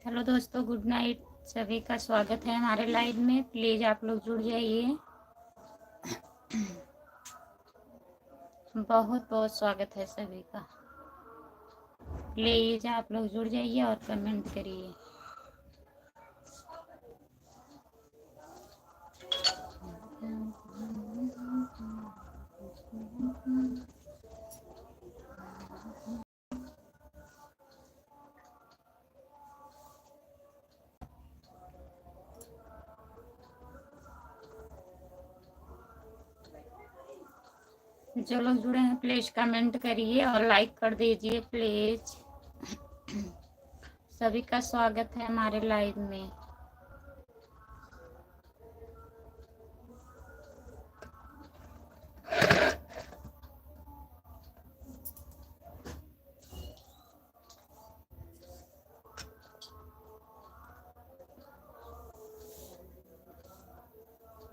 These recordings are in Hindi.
हेलो दोस्तों, गुड नाइट। सभी का स्वागत है हमारे लाइव में। प्लीज़ आप लोग जुड़ जाइए। बहुत बहुत स्वागत है सभी का। प्लीज़ आप लोग जुड़ जाइए और कमेंट करिए। जो लोग जुड़े हैं प्लीज़ कमेंट करिए और लाइक कर दीजिए प्लीज़। सभी का स्वागत है हमारे लाइव में।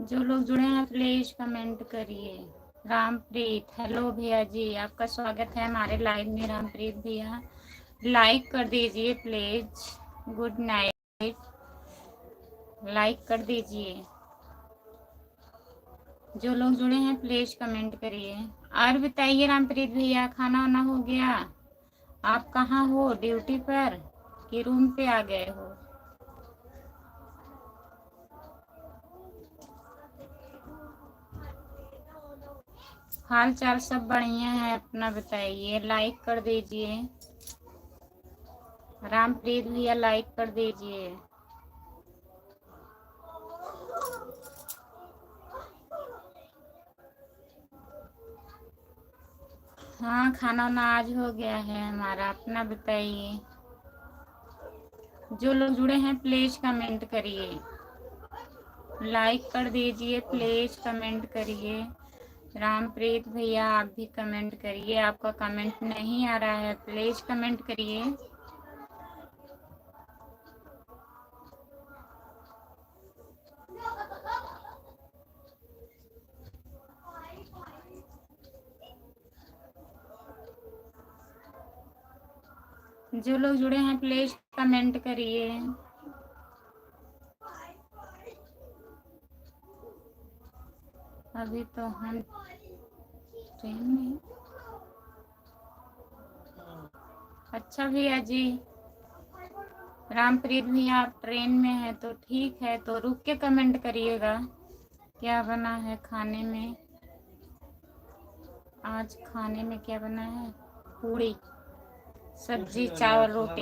जो लोग जुड़े हैं प्लीज़ कमेंट करिए। रामप्रीत, हेलो भैया जी, आपका स्वागत है हमारे लाइव में। रामप्रीत भैया लाइक कर दीजिए प्लीज़। गुड नाइट, लाइक कर दीजिए। जो लोग जुड़े हैं प्लीज़ कमेंट करिए। और बताइए रामप्रीत भैया, खाना वाना हो गया? आप कहाँ हो, ड्यूटी पर कि रूम पे आ गए हो? हाल चाल सब बढ़िया है, अपना बताइए। लाइक कर दीजिए रामप्रीत भैया, लाइक कर दीजिए। हाँ, खाना वाना आज हो गया है हमारा, अपना बताइए। जो लोग जुड़े हैं प्लीज़ कमेंट करिए, लाइक कर दीजिए प्लीज़, कमेंट करिए। रामप्रीत भैया आप भी कमेंट करिए। आपका कमेंट नहीं आ रहा है, प्लीज़ कमेंट करिए। जो लोग जुड़े हैं प्लीज़ कमेंट करिए। अभी तो हम ट्रेन में। अच्छा भैया जी, रामप्रीत भैया आप ट्रेन में हैं तो ठीक है, तो रुक के कमेंट करिएगा। क्या बना है खाने में? आज खाने में क्या बना है? पूड़ी सब्जी चावल रोटी।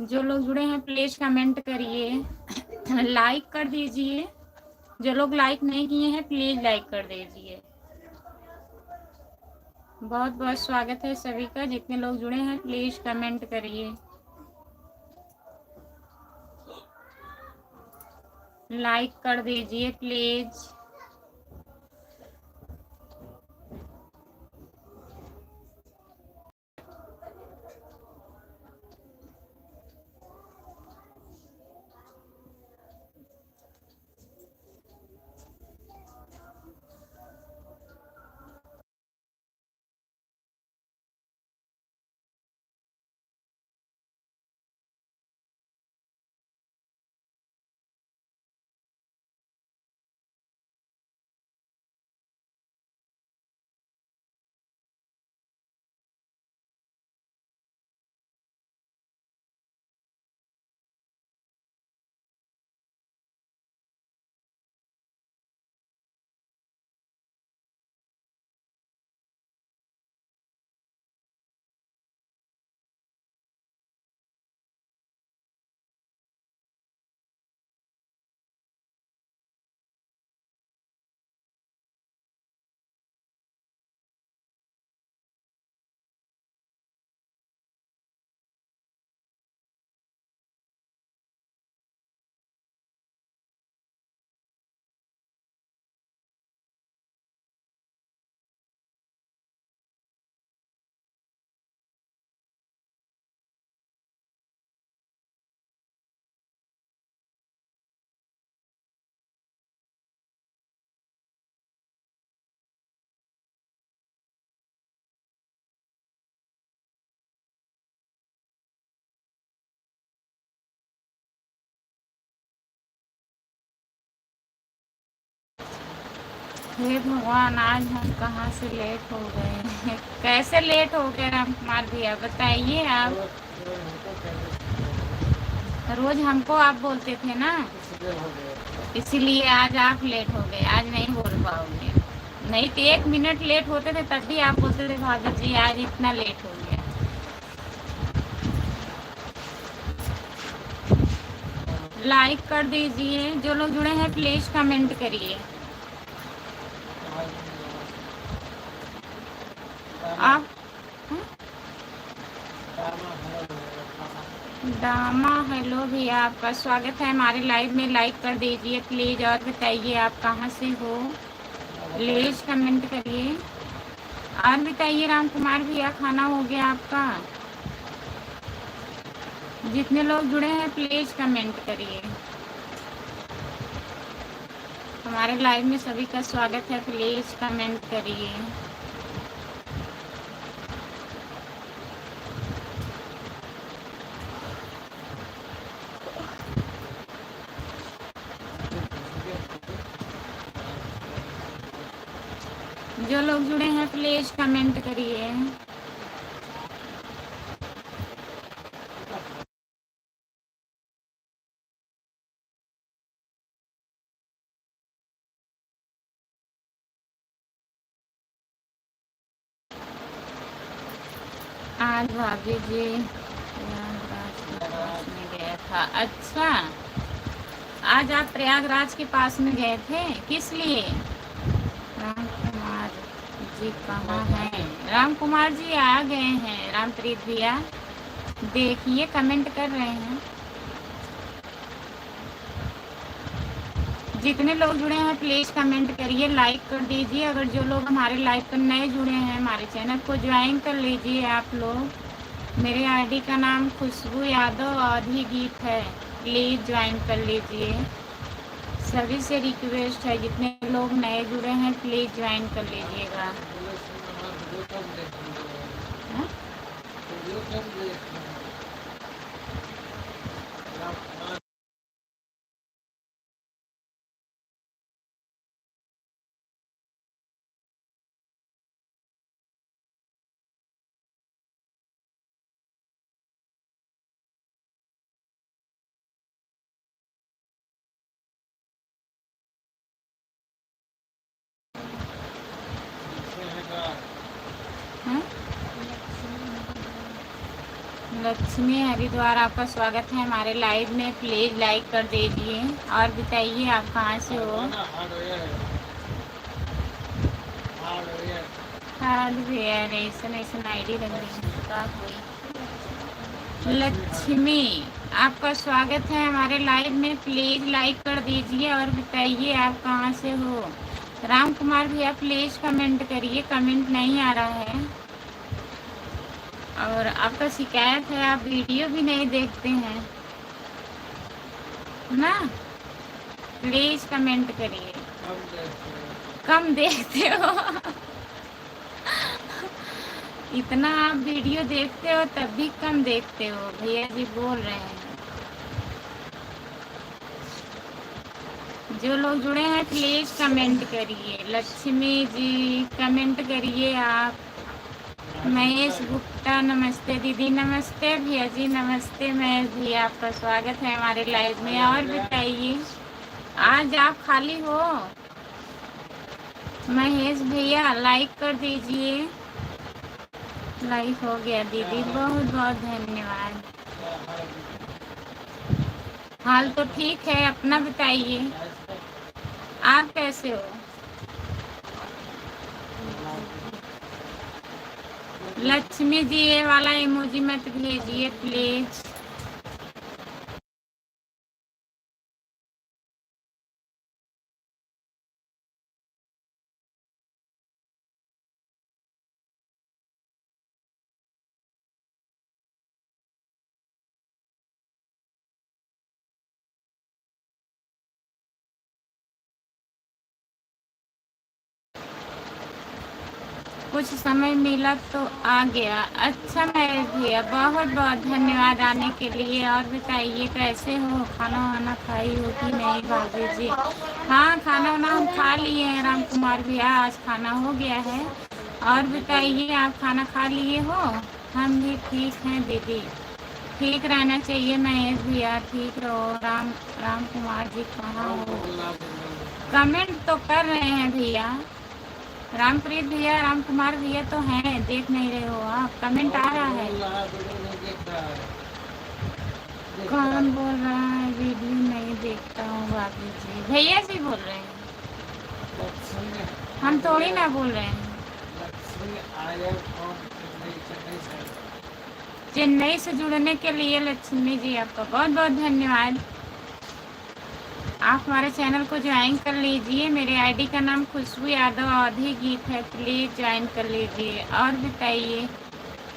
जो लोग जुड़े हैं प्लीज़ कमेंट करिए, लाइक कर दीजिए। जो लोग लाइक नहीं किए हैं प्लीज़ लाइक कर दीजिए। बहुत बहुत स्वागत है सभी का। जितने लोग जुड़े हैं प्लीज़ कमेंट करिए, लाइक कर दीजिए प्लीज़। हे भगवान, आज हम कहाँ से लेट हो गए। कैसे लेट हो गए राम कुमार भैया, बताइए आप। रोज हमको आप बोलते थे ना, इसीलिए आज आप लेट हो गए, आज नहीं बोल पाओगे। नहीं तो 1 मिनट लेट होते थे तब भी आप बोलते थे भाभी जी आज इतना लेट हो गया। लाइक कर दीजिए, जो लोग जुड़े हैं प्लीज कमेंट करिए। आप दामा हेलो भैया, आपका स्वागत है हमारे लाइव में। लाइक कर दीजिए प्लीज, और बताइए आप कहाँ से हो, प्लीज कमेंट करिए। और बताइए राम कुमार भैया, खाना हो गया आपका? जितने लोग जुड़े हैं प्लीज कमेंट करिए। हमारे लाइव में सभी का स्वागत है, प्लीज कमेंट करिए। जो लोग जुड़े हैं प्लीज कमेंट करिए। आज भाभी जी प्रयागराज के पास में गया था। अच्छा, आज आप प्रयागराज के पास में गए थे, किस लिए? राम कुमार जी कहाँ हैं? राम कुमार जी आ गए हैं। रामप्रीत भैया देखिए, कमेंट कर रहे हैं। जितने लोग जुड़े हैं प्लीज कमेंट करिए, लाइक कर दीजिए। अगर जो लोग हमारे लाइव पर नए जुड़े हैं, हमारे चैनल को ज्वाइन कर लीजिए आप लोग। मेरे आईडी का नाम खुशबू यादव आधी गीत है, प्लीज ज्वाइन कर लीजिए। सभी से रिक्वेस्ट है, जितने लोग नए जुड़े हैं प्लीज ज्वाइन कर लीजिएगा। हाँ? हाँ? लक्ष्मी हरिद्वार, आपका स्वागत है हमारे लाइव में, प्लीज लाइक कर दीजिए। और बताइए आप कहाँ से हो? हार्डवेयर ऐसा आईडी लग रही है। लक्ष्मी, आपका स्वागत है हमारे लाइव में, प्लीज लाइक कर दीजिए। और बताइए आप कहाँ से हो? राम कुमार भैया प्लीज कमेंट करिए, कमेंट नहीं आ रहा है। और आपका शिकायत है, आप वीडियो भी नहीं देखते हैं ना, प्लीज कमेंट करिए। कम देखते हो। इतना आप वीडियो देखते हो तब भी कम देखते हो, भैया जी बोल रहे हैं। जो लोग जुड़े हैं प्लीज कमेंट करिए। लक्ष्मी जी कमेंट करिए आप। महेश गुप्ता नमस्ते दीदी। नमस्ते भैया जी, नमस्ते महेश जी, आपका स्वागत है हमारे लाइव में। और बताइए आज आप खाली हो? महेश भैया लाइक कर दीजिए। लाइक हो गया दीदी, बहुत बहुत धन्यवाद। हाल तो ठीक है, अपना बताइए आप कैसे हो? लक्ष्मी जी ये वाला इमोजी मत भेजिए प्लीज। कुछ समय मिला तो आ गया। अच्छा महेश भैया, बहुत बहुत धन्यवाद आने के लिए। और बताइए कैसे हो, खाना वाना खाई हो कि नहीं भाभी जी? हाँ, खाना वाना हम खा लिए हैं राम कुमार भैया, आज खाना हो गया है। और बताइए आप खाना खा लिए हो? हम भी ठीक हैं दीदी। ठीक रहना चाहिए महेश भैया, ठीक रहो। राम कुमार जी कहाँ हो? कमेंट तो कर रहे हैं भैया। रामप्रीत भैया, राम कुमार भैया तो हैं, देख नहीं रहे हो आप? कमेंट आ रहा है। कौन बोल रहा है वीडियो नहीं देखता हूँ भाभी जी? भैया जी बोल रहे हैं, हम थोड़ी ना बोल रहे हैं। चेन्नई से जुड़ने के लिए लक्ष्मी जी आपका बहुत बहुत धन्यवाद। आप हमारे चैनल को ज्वाइन कर लीजिए। मेरे आईडी का नाम खुशबू यादव अवधी गीत है, प्लीज़ ज्वाइन कर लीजिए। और बताइए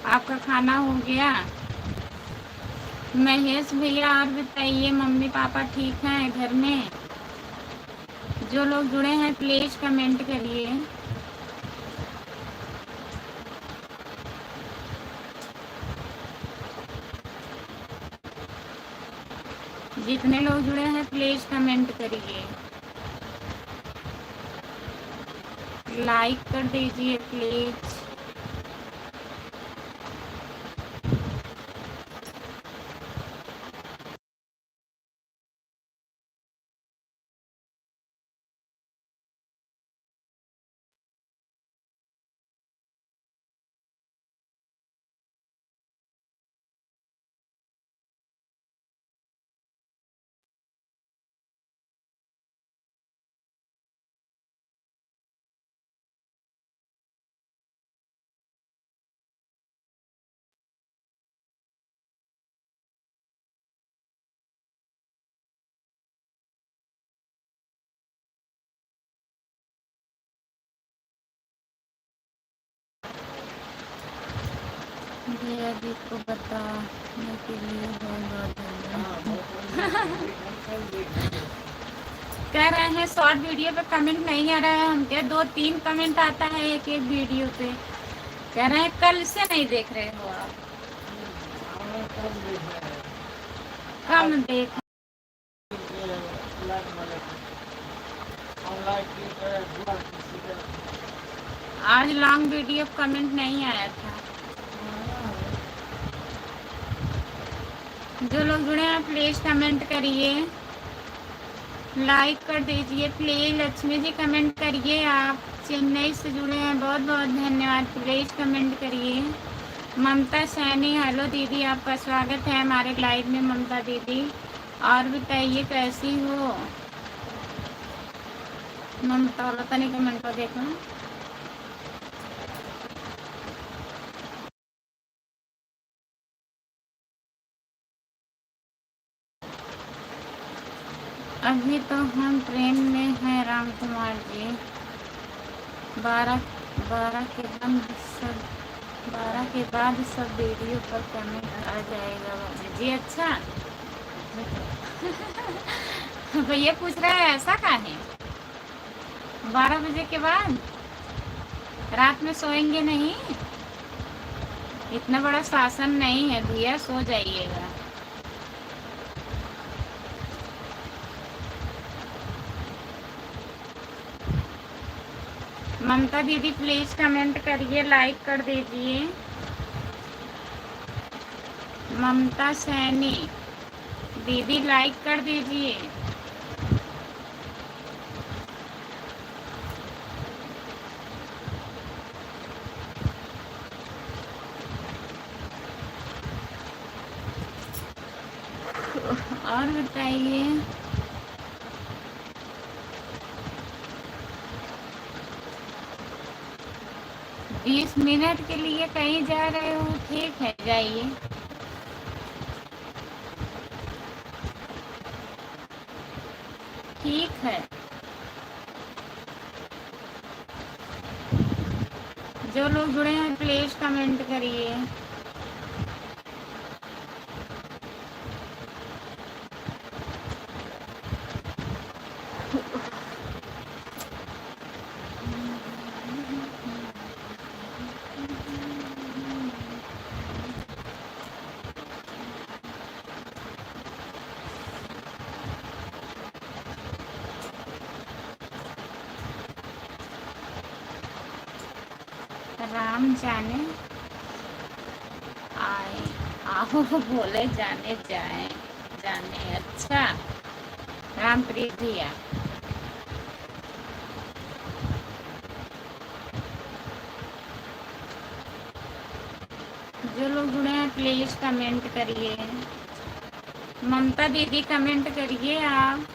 आपका खाना हो गया महेश भैया? और बताइए मम्मी पापा ठीक हैं घर में? जो लोग जुड़े हैं प्लीज़ कमेंट करिए। जितने लोग जुड़े हैं प्लीज़ कमेंट करिए, लाइक कर दीजिए प्लीज़। भैया जी को बताने के लिए बहुत बहुत धन्यवाद। कह रहे हैं शॉर्ट वीडियो पे कमेंट नहीं आ रहा है, हम क्या 2-3 कमेंट आता है एक एक वीडियो पे। कह रहे हैं कल से नहीं देख रहे हो आप? कम देख। आज लॉन्ग वीडियो कमेंट नहीं आया था। जो लोग जुड़े हैं प्लीज़ कमेंट करिए, लाइक कर दीजिए प्लीज़। लक्ष्मी जी कमेंट करिए। आप चेन्नई से जुड़े हैं, बहुत बहुत धन्यवाद। प्लीज़ कमेंट करिए। ममता सैनी, हेलो दीदी, आपका स्वागत है हमारे लाइव में ममता दीदी। और बताइए कैसी हो ममता? वाला तनी कमेंट को देखो। अभी तो हम ट्रेन में हैं राम कुमार जी। 12 के बाद सब 12 के बाद सब वीडियो पर कमेंट आ जाएगा भाभी जी। अच्छा भैया पूछ रहे हैं ऐसा का है? 12 बजे के बाद रात में सोएंगे नहीं? इतना बड़ा शासन नहीं है भैया, सो जाइएगा। ममता दीदी प्लीज़ कमेंट करिए, लाइक कर दीजिए। ममता सैनी दीदी लाइक कर दीजिए। और बताइए बीस मिनट के लिए कहीं जा रहे हो? ठीक है जाइए। ठीक है, जो लोग जुड़े हैं प्लीज़ कमेंट करिए। राम जाने आए आओ बोले जाने जाए जाने। अच्छा रामप्रीत भैया, जो लोग जुड़े हैं प्लीज कमेंट करिए। ममता दीदी कमेंट करिए आप।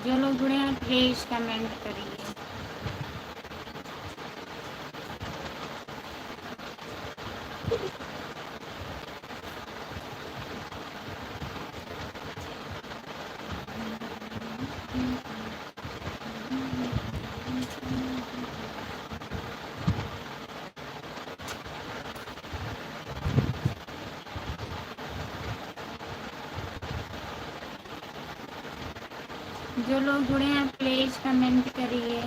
जो लोग जुड़े हैं प्लीज कमेंट करिए। जो लोग जुड़े हैं प्लीज कमेंट करिए।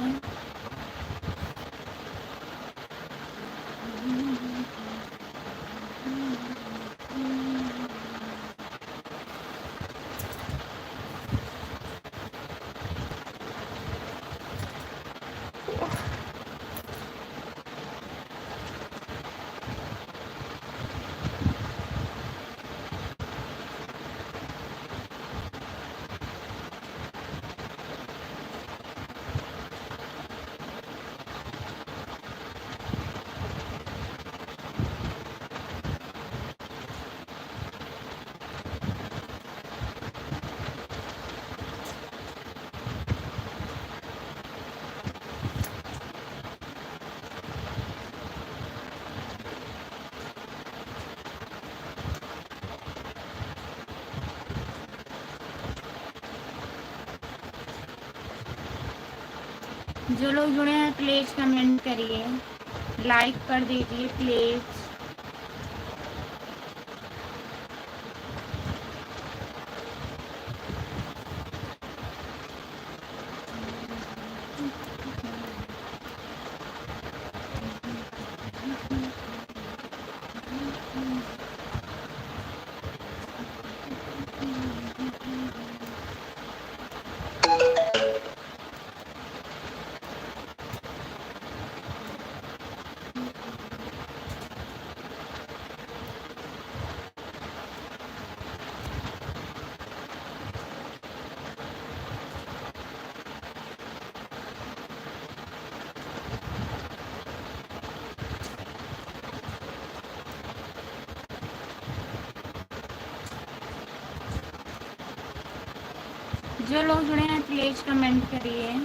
जो लोग जुड़े हैं प्लीज कमेंट करिए, लाइक कर दीजिए प्लीज। जो लोग जुड़े हैं प्लीज कमेंट करिए।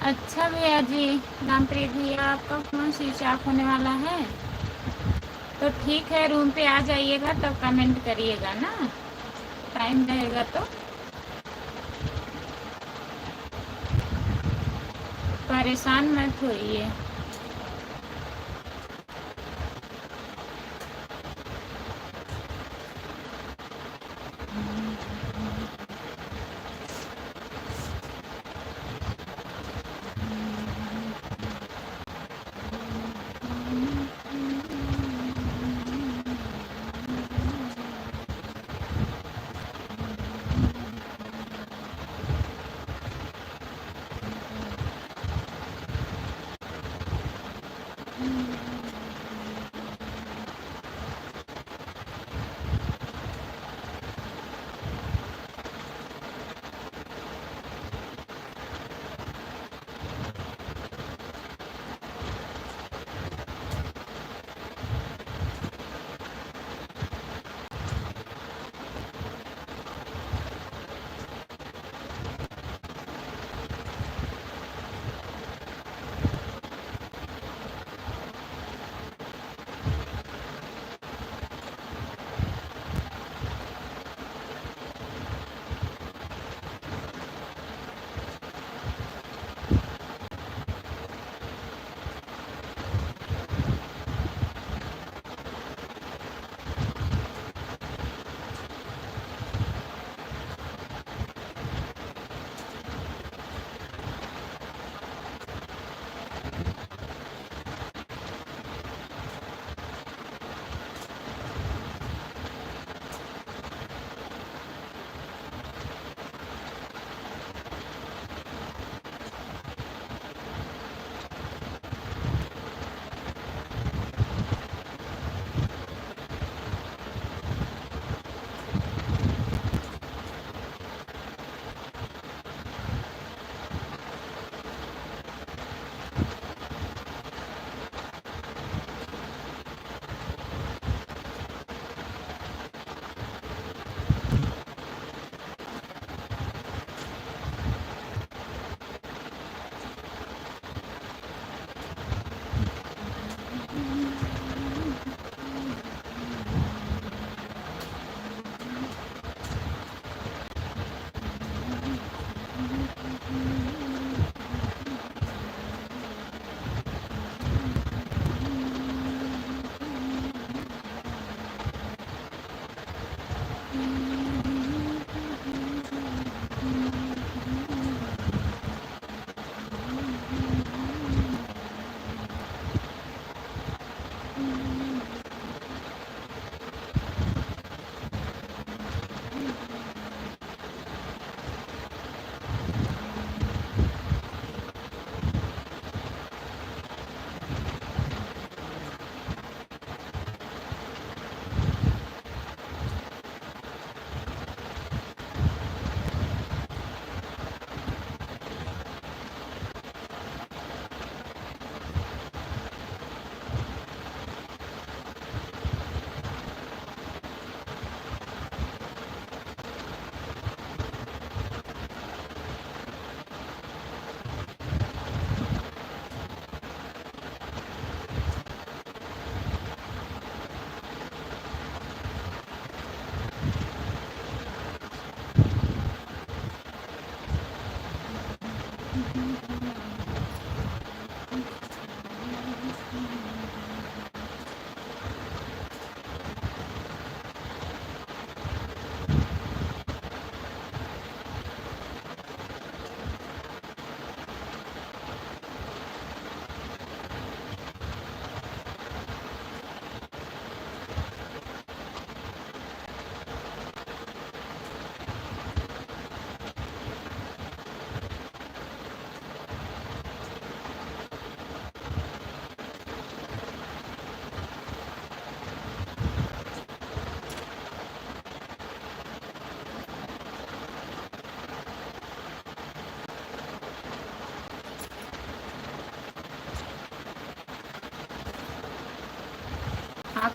अच्छा भैया जी, रामप्रीत भैया आपका फ़ोन स्विच ऑफ होने वाला है, तो ठीक है रूम पे आ जाइएगा तब कमेंट करिएगा ना, टाइम रहेगा तो। परेशान मत होइए।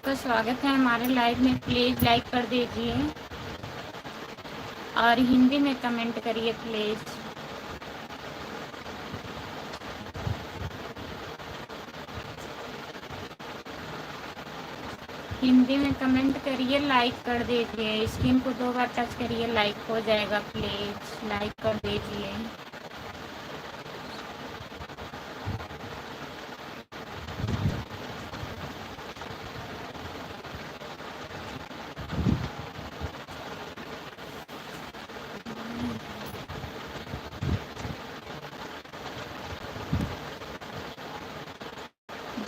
आपका स्वागत है हमारे लाइव में। प्लीज़ लाइक कर दीजिए और हिंदी में कमेंट करिए प्लीज़। हिंदी में कमेंट करिए, लाइक कर दीजिए। स्क्रीन को 2 बार टच करिए, लाइक हो जाएगा। प्लीज़ लाइक कर दीजिए।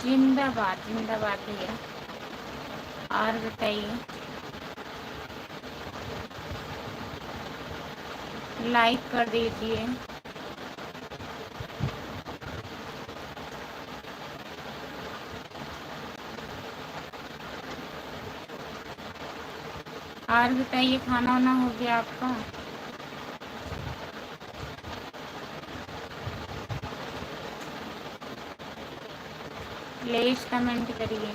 जिंदाबाद जिंदाबाद भैया। और बताइए, लाइक कर दीजिए। और बताइए, खाना वाना हो गया आपका? प्लीज़ कमेंट करिए।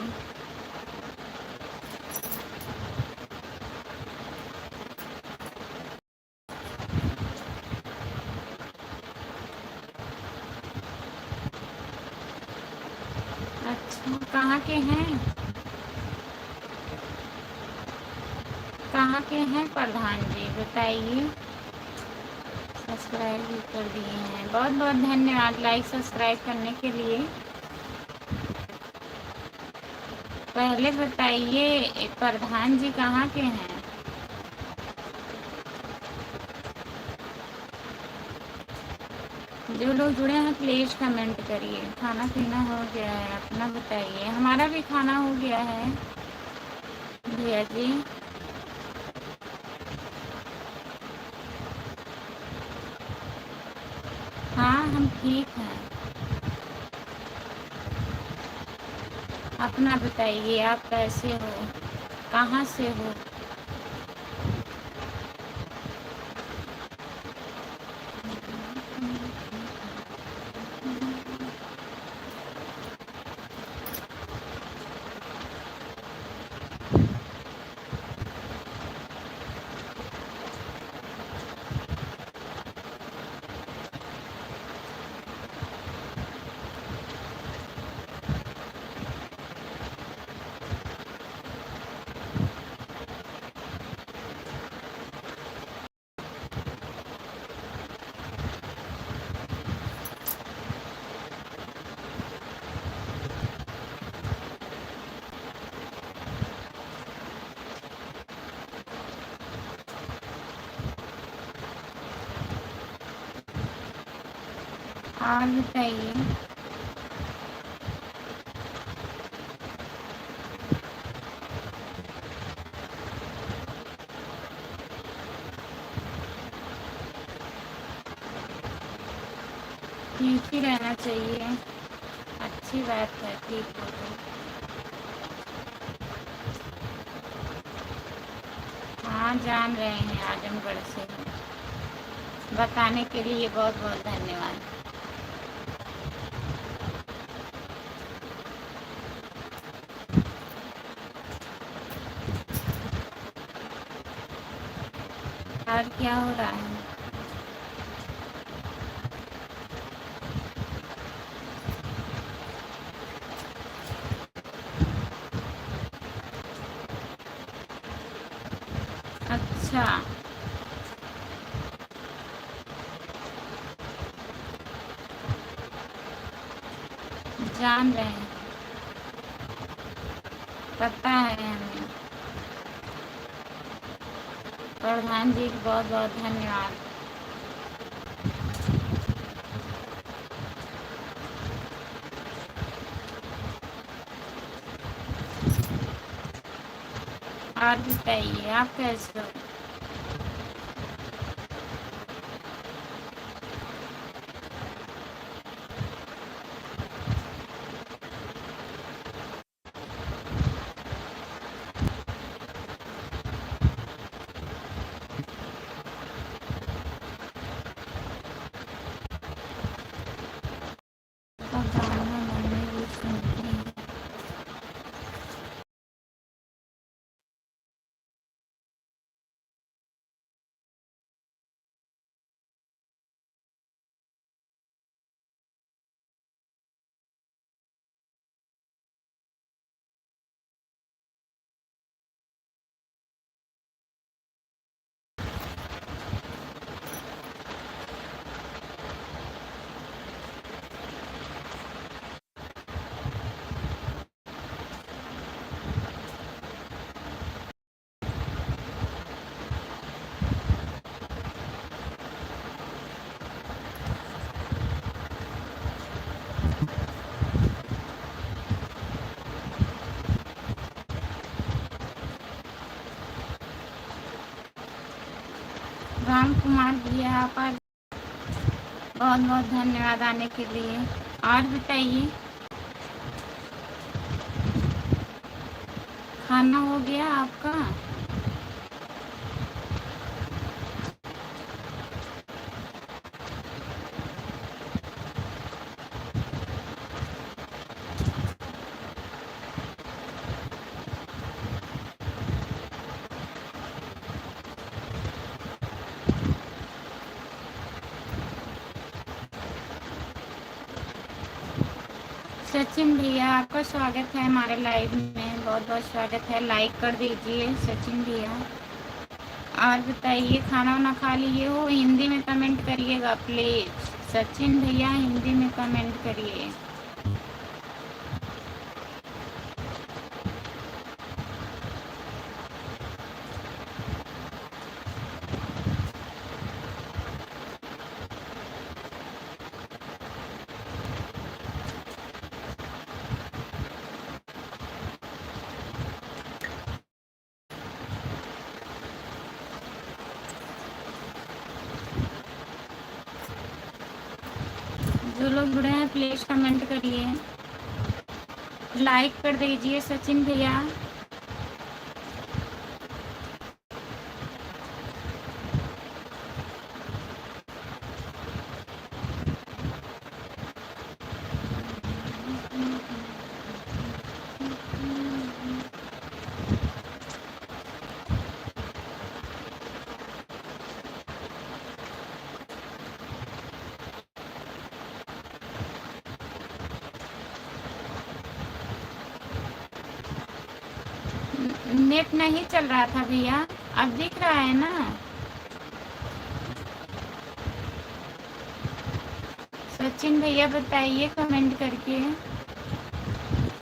अच्छा, कहाँ के हैं? कहाँ के हैं प्रधान जी, बताइए। सब्सक्राइब भी कर दिए हैं, बहुत बहुत धन्यवाद लाइक सब्सक्राइब करने के लिए। पहले बताइए प्रधान जी कहाँ के हैं? जो लोग जुड़े हैं प्लीज़ कमेंट करिए। खाना पीना हो गया है अपना बताइए। हमारा भी खाना हो गया है भैया जी। हाँ हम ठीक हैं। अपना बताइए, आप कैसे हो, कहाँ से हो? और बताइए। ठीक ही रहना चाहिए, अच्छी बात है। ठीक हो तो हाँ जान रहे हैं, आजमगढ़ से। बताने के लिए बहुत बहुत धन्यवाद। और क्या हो रहा है? अच्छा, जान रहे हैं, पता है हमें। प्रधान जी को बहुत बहुत धन्यवाद। और बताइए, आप कैसे हो? राम कुमार भैया आपका बहुत बहुत धन्यवाद आने के लिए। और बताइए, खाना हो गया आपका? सचिन भैया आपका स्वागत है हमारे लाइव में, बहुत बहुत स्वागत है। लाइक कर दीजिए सचिन भैया। और बताइए, खाना वाना खा लिए हो? हिंदी में कमेंट करिएगा प्लीज। सचिन भैया हिंदी में कमेंट करिए। जो लोग जुड़े हैं प्लीज कमेंट करिए, लाइक कर दीजिए सचिन भैया। नेट नहीं चल रहा था भैया, अब दिख रहा है ना? सचिन भैया बताइए कमेंट करके।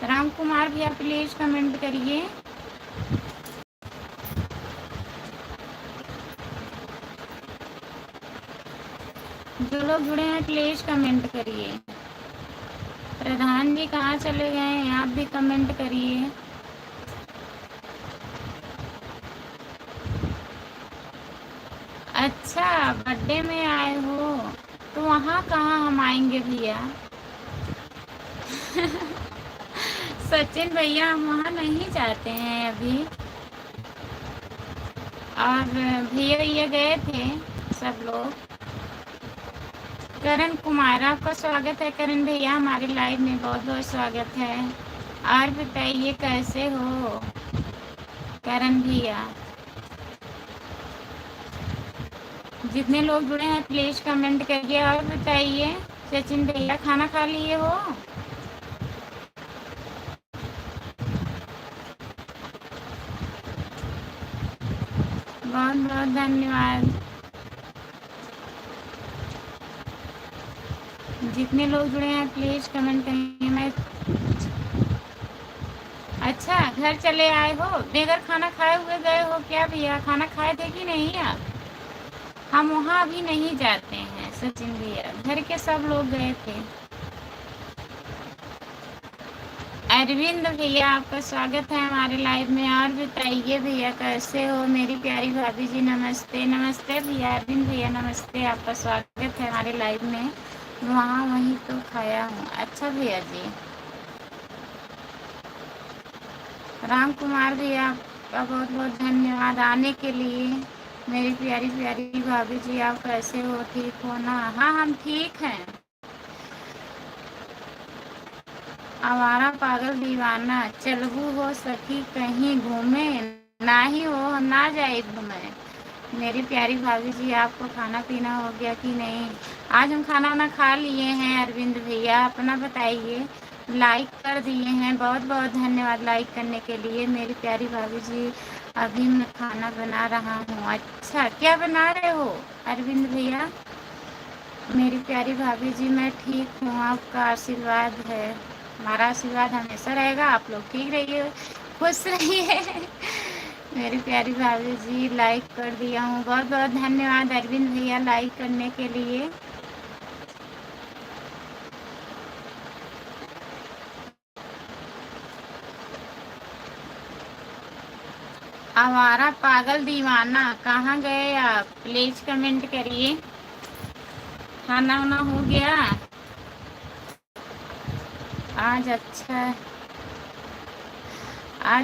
राम कुमार भैया प्लीज कमेंट करिए। जो लोग जुड़े हैं प्लीज कमेंट करिए। प्रधान जी कहाँ चले गए हैं? आप भी कमेंट करिए। अच्छा, बर्थडे में आए हो तो वहाँ कहाँ हम आएंगे भैया? सचिन भैया हम वहाँ नहीं जाते हैं अभी। और भैया ये गए थे सब लोग। करण कुमार आपका स्वागत है। करण भैया हमारे लाइव में बहुत बहुत स्वागत है। और बताइए कैसे हो करण भैया? जितने लोग जुड़े हैं प्लीज कमेंट करिए। और बताइए सचिन भैया खाना खा लिए हो? बहुत बहुत धन्यवाद। जितने लोग जुड़े हैं प्लीज कमेंट करिए। मैं अच्छा, घर चले आए हो? बगैर खाना खाए हुए गए हो क्या भैया? खाना खाए थे कि नहीं आप? हम वहाँ अभी नहीं जाते हैं सचिन भैया, घर के सब लोग गए थे। अरविंद भैया आपका स्वागत है हमारे लाइव में। और बताइए भैया कैसे हो? मेरी प्यारी भाभी जी नमस्ते। नमस्ते भैया, अरविंद भैया नमस्ते। आपका स्वागत है हमारे लाइव में। वहाँ वहीं तो खाया हूँ। अच्छा भैया जी। राम कुमार भैया आपका बहुत बहुत धन्यवाद आने के लिए। मेरी प्यारी प्यारी भाभी जी आप कैसे हो? ठीक हो ना? हाँ हम ठीक हैं। आवारा पागल दीवाना चलबू हो सखी कहीं घूमे, ना ही हो ना जाए घूमे। मेरी प्यारी भाभी जी आपको खाना पीना हो गया कि नहीं? आज हम खाना वाना खा लिए हैं। अरविंद भैया अपना बताइए। लाइक कर दिए हैं, बहुत बहुत धन्यवाद लाइक करने के लिए। मेरी प्यारी भाभी जी अभी मैं खाना बना रहा हूँ। अच्छा, क्या बना रहे हो अरविंद भैया? मेरी प्यारी भाभी जी मैं ठीक हूँ, आपका आशीर्वाद है। हमारा आशीर्वाद हमेशा रहेगा। आप लोग ठीक रहिए, खुश रहिए। मेरी प्यारी भाभी जी लाइक कर दिया हूँ, बहुत बहुत धन्यवाद अरविंद भैया लाइक करने के लिए। आवारा पागल दीवाना कहाँ गए आप? प्लीज कमेंट करिए। खाना वाना हो गया? आज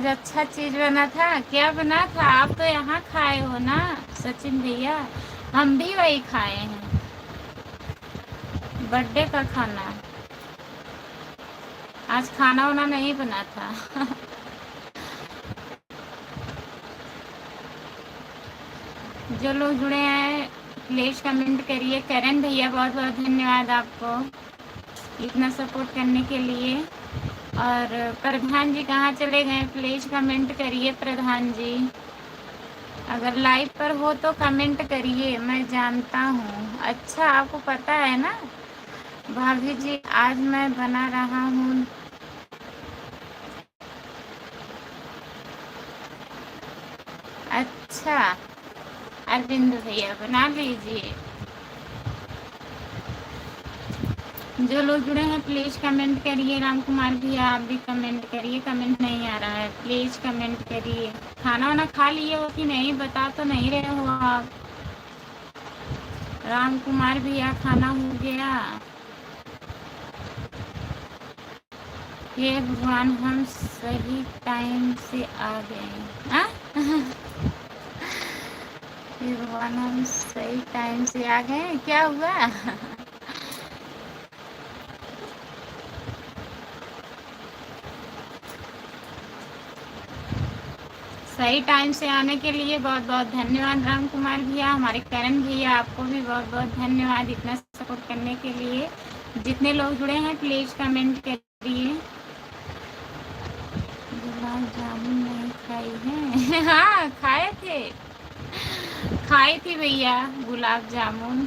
अच्छा चीज बना था। क्या बना था? आप तो यहाँ खाए हो ना सचिन भैया, हम भी वही खाए हैं। बर्थडे का खाना। आज खाना वाना नहीं बना था। जो लोग जुड़े हैं प्लीज कमेंट करिए। करण भैया बहुत बहुत धन्यवाद आपको इतना सपोर्ट करने के लिए। और प्रधान जी कहाँ चले गए? प्लीज कमेंट करिए प्रधान जी। अगर लाइव पर हो तो कमेंट करिए, मैं जानता हूँ। अच्छा आपको पता है ना भाभी जी, आज मैं बना रहा हूँ। अच्छा अरविंद भैया बना लीजिए। जो लोग जुड़े हैं प्लीज कमेंट करिए। राम कुमार भैया आप भी कमेंट करिए। कमेंट नहीं आ रहा है, प्लीज कमेंट करिए। खाना वाना खा लिए हो कि नहीं? बता तो नहीं रहे हो आप। राम कुमार भैया खाना हो गया? ये भगवान हम सही टाइम से आ गए। हाँ? ये भगवान हम सही टाइम से आ गए, क्या हुआ? सही टाइम से आने के लिए बहुत बहुत धन्यवाद राम कुमार भैया। हमारे करण भैया आपको भी बहुत बहुत धन्यवाद इतना सपोर्ट करने के लिए। जितने लोग जुड़े हैं प्लीज कमेंट करिए। गुलाब जामुन नहीं खाई है? हाँ खाए थे, खाई थी भैया गुलाब जामुन।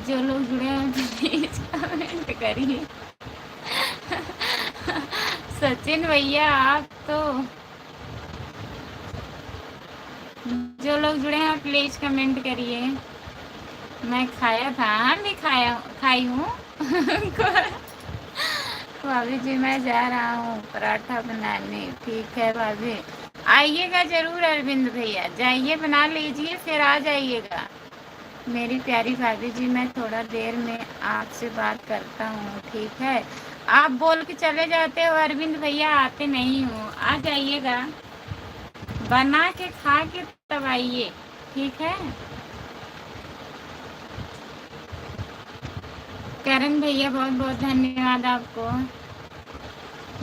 जो लोग जुड़े हैं प्लीज कमेंट करिए। सचिन भैया आप तो, जो लोग जुड़े हैं प्लीज कमेंट करिए। मैं खाया था, हाँ भी खाई हूँ। भाभी जी मैं जा रहा हूँ पराठा बनाने। ठीक है भाभी, आइएगा जरूर अरविंद भैया, जाइए बना लीजिए फिर आ जाइएगा। मेरी प्यारी भाभी जी मैं थोड़ा देर में आपसे बात करता हूँ, ठीक है? आप बोल के चले जाते हो अरविंद भैया, आते नहीं हो। आ जाइएगा, बना के खा के तब आइए, ठीक है? करण भैया बहुत बहुत धन्यवाद आपको।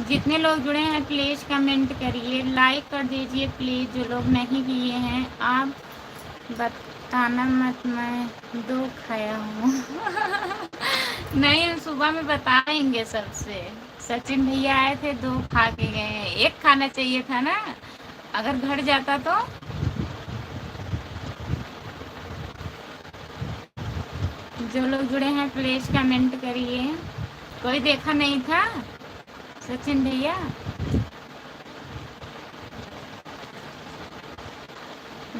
जितने लोग जुड़े हैं प्लीज कमेंट करिए, लाइक कर दीजिए प्लीज। जो लोग नहीं किए हैं आप बताना मत, मैं 2 खाया हूँ। नहीं हम सुबह में बताएंगे सबसे। सचिन भैया आए थे 2 खा के गए हैं, 1 खाना चाहिए था ना अगर घट जाता तो। जो लोग जुड़े हैं प्लीज कमेंट करिए। कोई देखा नहीं था सचिन भैया?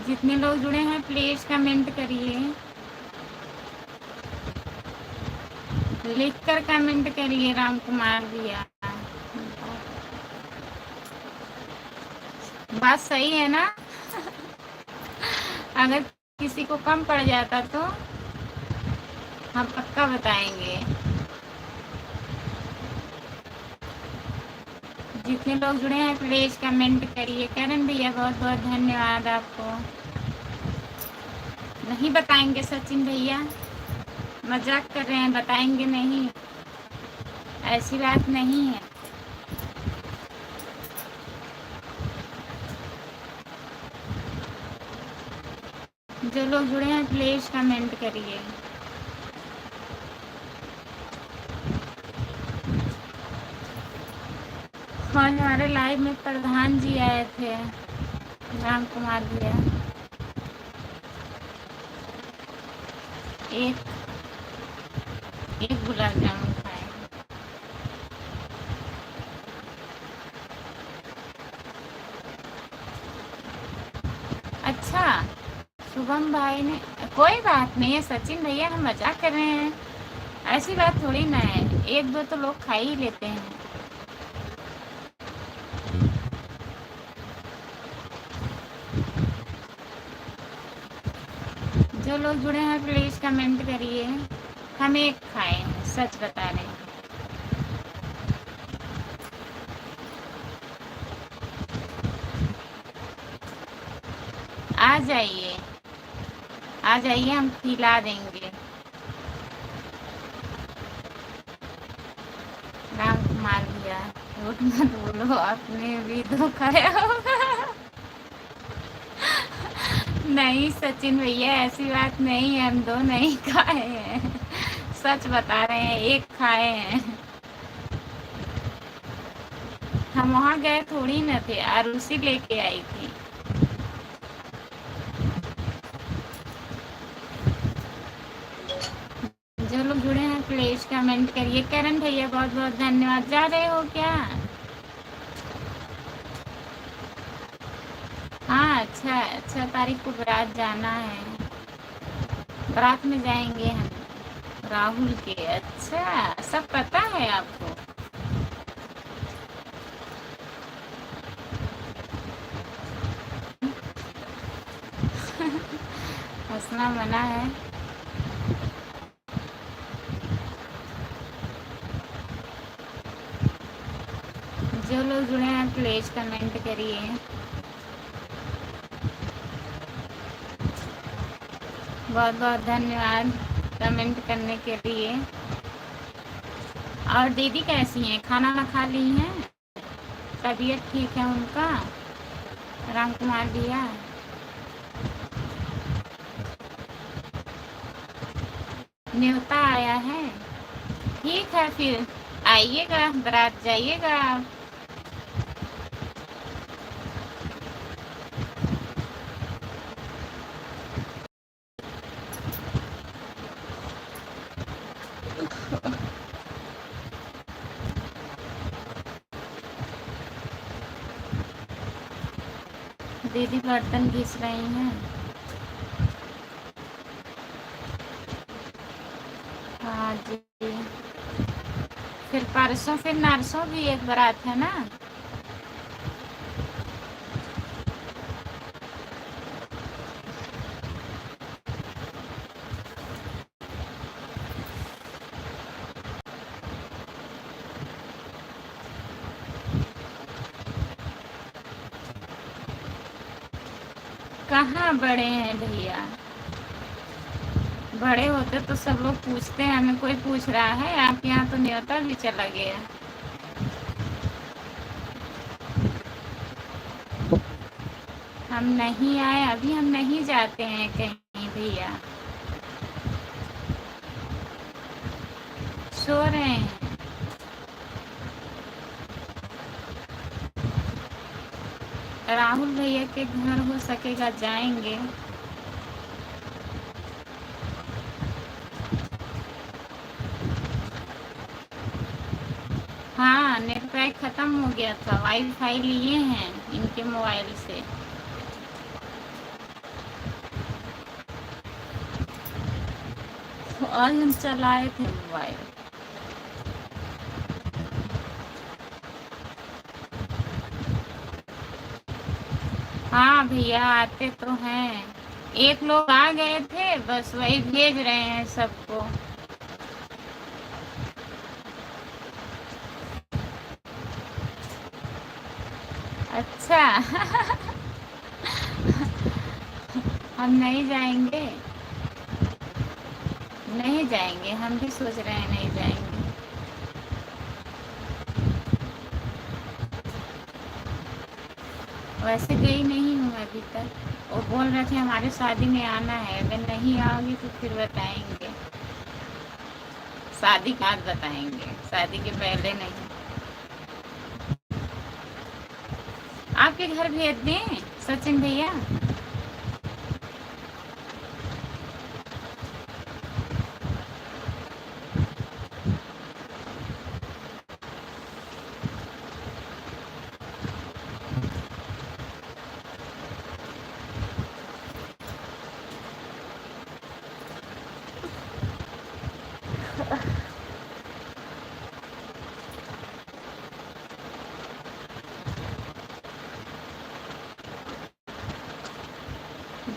जितने लोग जुड़े हैं प्लीज कमेंट करिए, लिख कर कमेंट करिए राम कुमार भैया। बात सही है ना? अगर किसी को कम पड़ जाता तो हम पक्का बताएंगे। जितने लोग जुड़े हैं प्लीज कमेंट करिए। करण भैया बहुत बहुत धन्यवाद आपको। नहीं बताएंगे सचिन भैया, मजाक कर रहे हैं, बताएंगे नहीं, ऐसी बात नहीं है। जो लोग जुड़े हैं प्लीज कमेंट करिए। और हमारे लाइव में प्रधान जी आए थे, राम कुमार भैया। एक गुलाब जामुन खाए। अच्छा शुभम भाई ने, कोई बात नहीं है सचिन भैया, हम मजाक कर रहे हैं, ऐसी बात थोड़ी ना है। 1-2 तो लोग खा ही लेते हैं। जो लोग जुड़े हैं प्लीज कमेंट करिए। हम एक खाए हैं, सच बता रहे हैं। आ जाइए, आ जाइए, हम खिला देंगे। राम कुमार भैया झूठ मत बोलो, आपने भी तो खाया होगा। नहीं सचिन भैया, ऐसी बात नहीं है, हम दो नहीं खाए हैं, सच बता रहे हैं, एक खाए हैं। हम वहाँ गए थोड़ी न थे, आरुषि लेके आई थी। जो लोग जुड़े हैं प्लीज कमेंट करिए। करण भैया बहुत बहुत धन्यवाद। जा रहे हो क्या? हाँ, अच्छा 6 तारीख को बारात जाना है। बारात में जाएंगे हम राहुल के। अच्छा, सब पता है आपको? हंसना मना है। जो लोग जुड़े हैं प्लीज कमेंट करिए। बहुत बहुत धन्यवाद कमेंट करने के लिए। और दीदी कैसी हैं? खाना वाना खा ली हैं? तबीयत ठीक है उनका? राम कुमार भैया न्योता आया है? ठीक है, फिर आइएगा, बारात जाइएगा आप। दीदी बर्तन घिस रही हैं। हाँ जी, फिर परसों फिर नरसों भी एक बारात है ना? कहाँ बड़े हैं भैया? बड़े होते तो सब लोग पूछते हैं, हमें कोई पूछ रहा है? आपके यहाँ तो न्योता भी चला गया। हम नहीं आए, अभी हम नहीं जाते हैं कहीं भैया, सो रहे हैं। राहुल भैया के घर हो सकेगा जाएंगे। हाँ, नेट पैक खत्म हो गया था, वाईफाई लिए हैं इनके मोबाइल से। आज हम चलाए थे मोबाइल। हाँ भैया, आते तो हैं। एक लोग आ गए थे, बस वही भेज रहे हैं सबको। अच्छा। हम नहीं जाएंगे, नहीं जाएंगे, हम भी सोच रहे हैं नहीं जाएंगे। वैसे गई नहीं हूँ अभी तक। वो बोल रहे थे हमारे शादी में आना है, अगर नहीं आओगी तो फिर बताएंगे। शादी के बाद बताएंगे, शादी के पहले नहीं। आपके घर भेज दें सचिन भैया?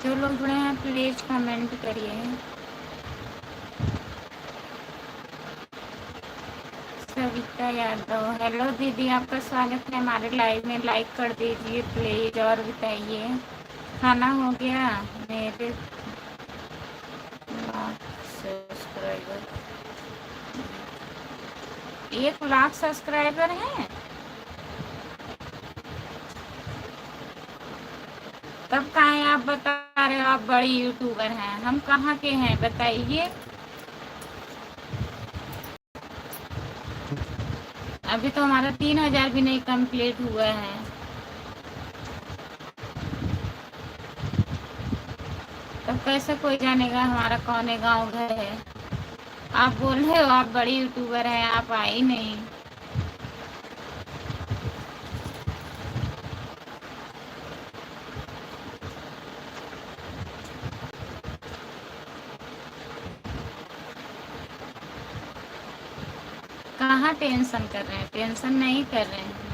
जो लोग जुड़े हैं प्लीज कमेंट करिए। सविता यादव, हेलो दीदी, आपका स्वागत है हमारे लाइव में। लाइक कर दीजिए प्लीज। और बताइए, खाना हो गया? मेरे सब्सक्राइबर 1 लाख सब्सक्राइबर हैं। तब कहाँ आप बता रहे हो आप बड़ी यूट्यूबर हैं? हम कहाँ के हैं बताइए। अभी तो हमारा 3000 भी नहीं कंप्लीट हुआ है। तब कैसे कोई जानेगा हमारा कौन है गांव घर है? आप बोल रहे हो आप बड़ी यूट्यूबर हैं, आप आए ही नहीं। कहाँ टेंशन कर रहे हैं? टेंशन नहीं कर रहे हैं।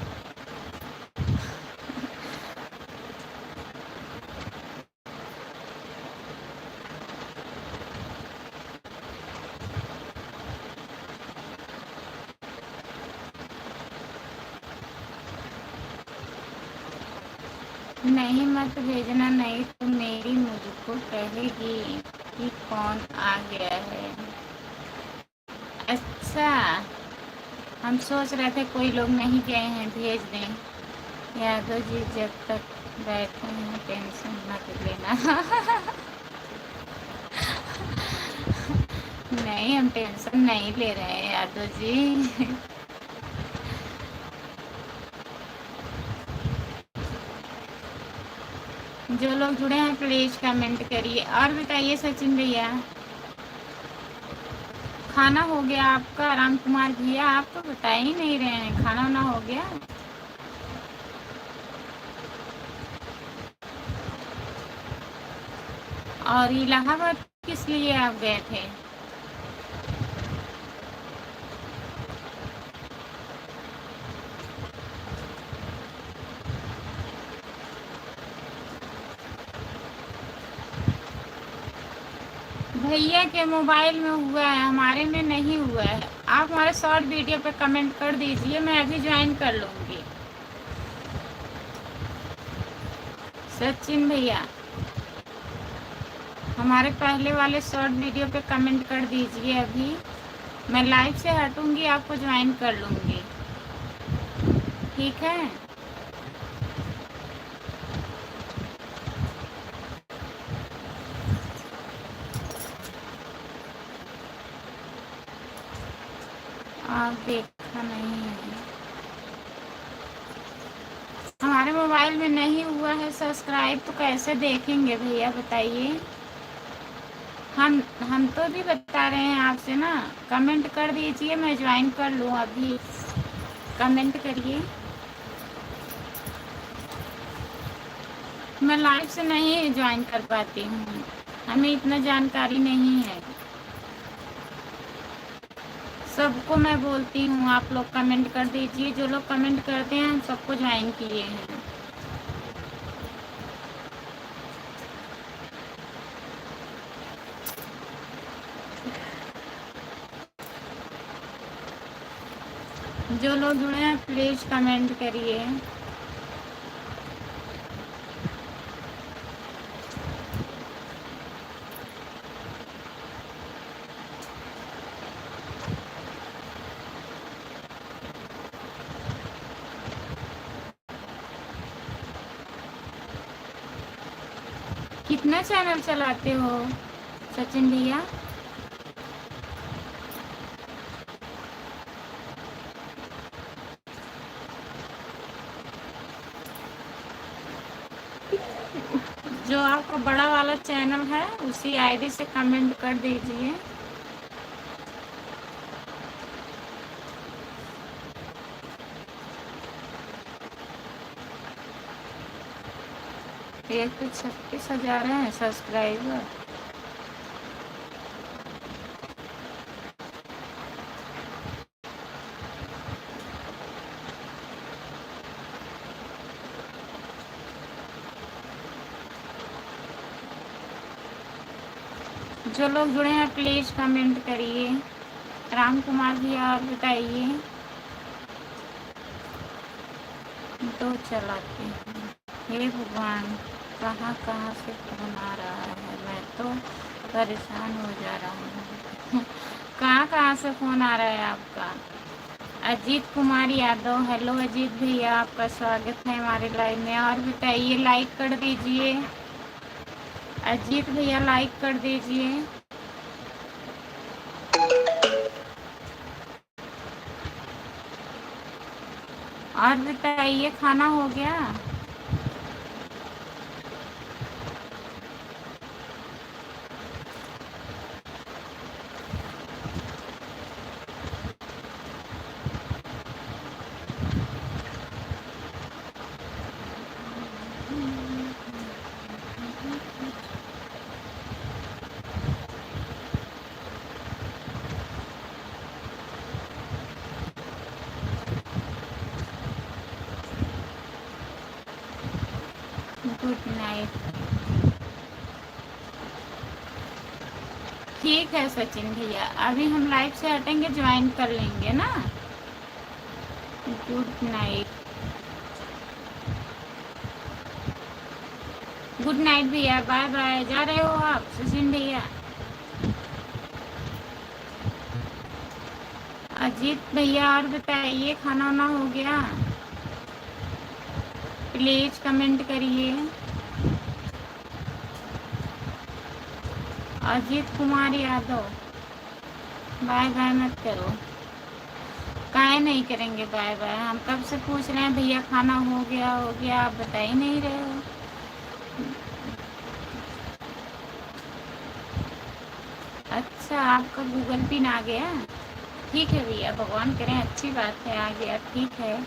नहीं मत भेजना, नहीं तो मेरी मुझको कहेगी कि कौन आ गया है। अच्छा, हम सोच रहे थे कोई लोग नहीं गए हैं, भेज दें। यादव जी जब तक बैठे हैं टेंशन मत लेना। नहीं, हम टेंशन नहीं ले रहे हैं यादव जी। जो लोग जुड़े हैं प्लीज कमेंट करिए। और बताइए सचिन भैया, खाना हो गया आपका? राम कुमार भैया, आप तो बता ही नहीं रहे हैं, खाना वाना हो गया? और इलाहाबाद किस लिए आप गए थे? भैया के मोबाइल में हुआ है, हमारे में नहीं हुआ है। आप हमारे शॉर्ट वीडियो पे कमेंट कर दीजिए, मैं अभी ज्वाइन कर लूँगी। सचिन भैया, हमारे पहले वाले शॉर्ट वीडियो पे कमेंट कर दीजिए अभी। मैं लाइव से हटूँगी, आपको ज्वाइन कर लूँगी, ठीक है? आप देखा नहीं है? हमारे मोबाइल में नहीं हुआ है सब्सक्राइब, तो कैसे देखेंगे भैया बताइए। हम तो भी बता रहे हैं आपसे ना, कमेंट कर दीजिए, मैं ज्वाइन कर लूँ अभी। कमेंट करिए। मैं लाइव से नहीं ज्वाइन कर पाती हूँ, हमें इतना जानकारी नहीं है। सबको मैं बोलती हूँ आप लोग कमेंट कर दीजिए, जो लोग कमेंट करते हैं हम सबको ज्वाइन किए हैं। जो लोग जुड़े हैं प्लीज कमेंट करिए। कितना चैनल चलाते हो सचिन भैया? जो आपका बड़ा वाला चैनल है उसी आईडी से कमेंट कर दीजिए। एक तो 36,000 है सब्सक्राइबर। जो लोग जुड़े हैं प्लीज कमेंट करिए। राम कुमार जी और बताइए। दो चलाते हैं। हे भगवान, कहाँ कहाँ से फोन आ रहा है, मैं तो परेशान हो जा रहा हूँ। कहाँ कहाँ से फोन आ रहा है आपका? अजीत कुमार यादव, हेलो अजीत भैया, आपका स्वागत है हमारे लाइव में। और बताइए, लाइक कर दीजिए। अजीत भैया लाइक कर दीजिए। और बताइए, खाना हो गया? Good night. ठीक है सचिन भैया, अभी हम लाइव से हटेंगे, ज्वाइन कर लेंगे ना। Good night. गुड नाइट भैया, बाय बाय। जा रहे हो आप सचिन भैया? अजीत भैया और बताइए, खाना वाना हो गया? प्लीज कमेंट करिए। अजीत कुमार यादव, बाय बाय मत करो। काहे नहीं करेंगे बाय बाय? हम कब से पूछ रहे हैं भैया खाना हो गया हो गया, आप बता ही नहीं रहे हो। अच्छा, आपका गूगल पिन आ गया? ठीक है भैया, भगवान करें अच्छी बात है, आ गया ठीक है।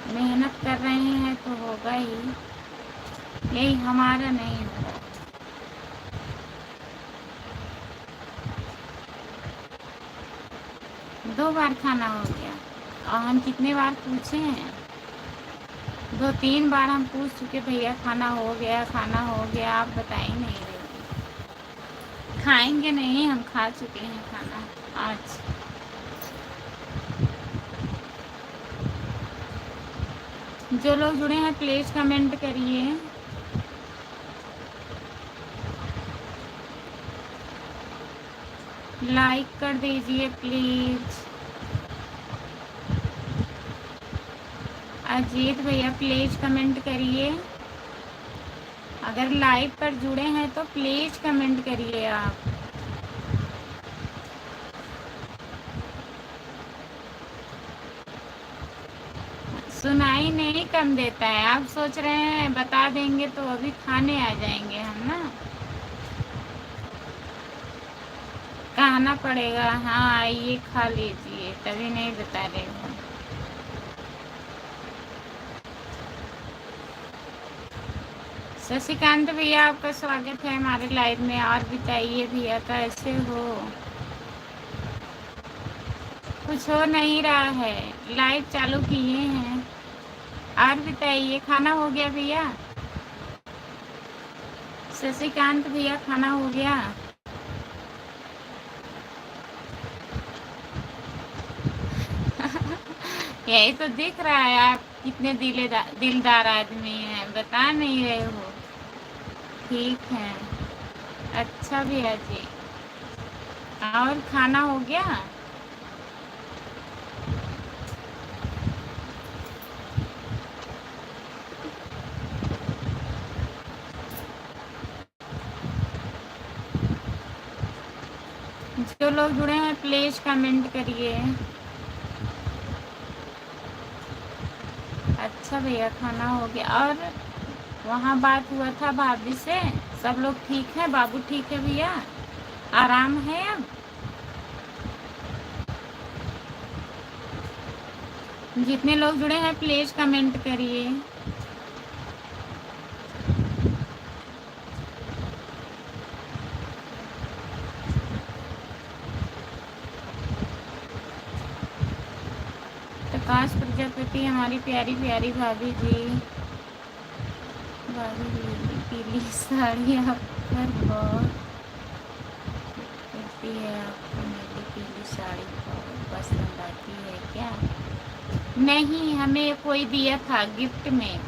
मेहनत कर रहे हैं तो होगा ही, यही हमारा नहीं हो रहा। दो बार खाना हो गया और हम कितने बार पूछे हैं? 2-3 बार हम पूछ चुके भैया खाना हो गया, खाना हो गया, आप बता ही नहीं रहे। खाएंगे नहीं, हम खा चुके हैं खाना आज। जो लोग जुड़े हैं प्लीज कमेंट करिए। लाइक कर दीजिए प्लीज। अजीत भैया प्लीज कमेंट करिए। अगर लाइव पर जुड़े हैं तो प्लीज कमेंट करिए आप। सुनाई नहीं कम देता है, आप सोच रहे हैं बता देंगे तो अभी खाने आ जाएंगे हम ना। कहना पड़ेगा, हाँ आइए खा लीजिए, तभी नहीं बता रहे हो। शशिकांत भैया आपका स्वागत है हमारे लाइव में। और बताइए भैया कैसे हो? कुछ हो नहीं रहा है, लाइव चालू किए हैं। और बताइए, खाना हो गया भैया? शशिकांत भैया खाना हो गया? यही तो दिख रहा है आप कितने दिलदार आदमी हैं, बता नहीं रहे हो। ठीक है, अच्छा भैया जी। और खाना हो गया? जो लोग जुड़े हैं प्लीज कमेंट करिए। अच्छा भैया, खाना हो गया। और वहाँ बात हुआ था भाभी से, सब लोग ठीक है? बाबू ठीक है भैया? आराम है अब? जितने लोग जुड़े हैं प्लीज कमेंट करिए। प्रकाश प्रजापति, हमारी प्यारी प्यारी भाभी जी। भाभी पीली साड़ी आप पर बहुत लगती है आपको मेरी पीली साड़ी बहुत पसंद आती है क्या? नहीं, हमें कोई दिया था गिफ्ट में,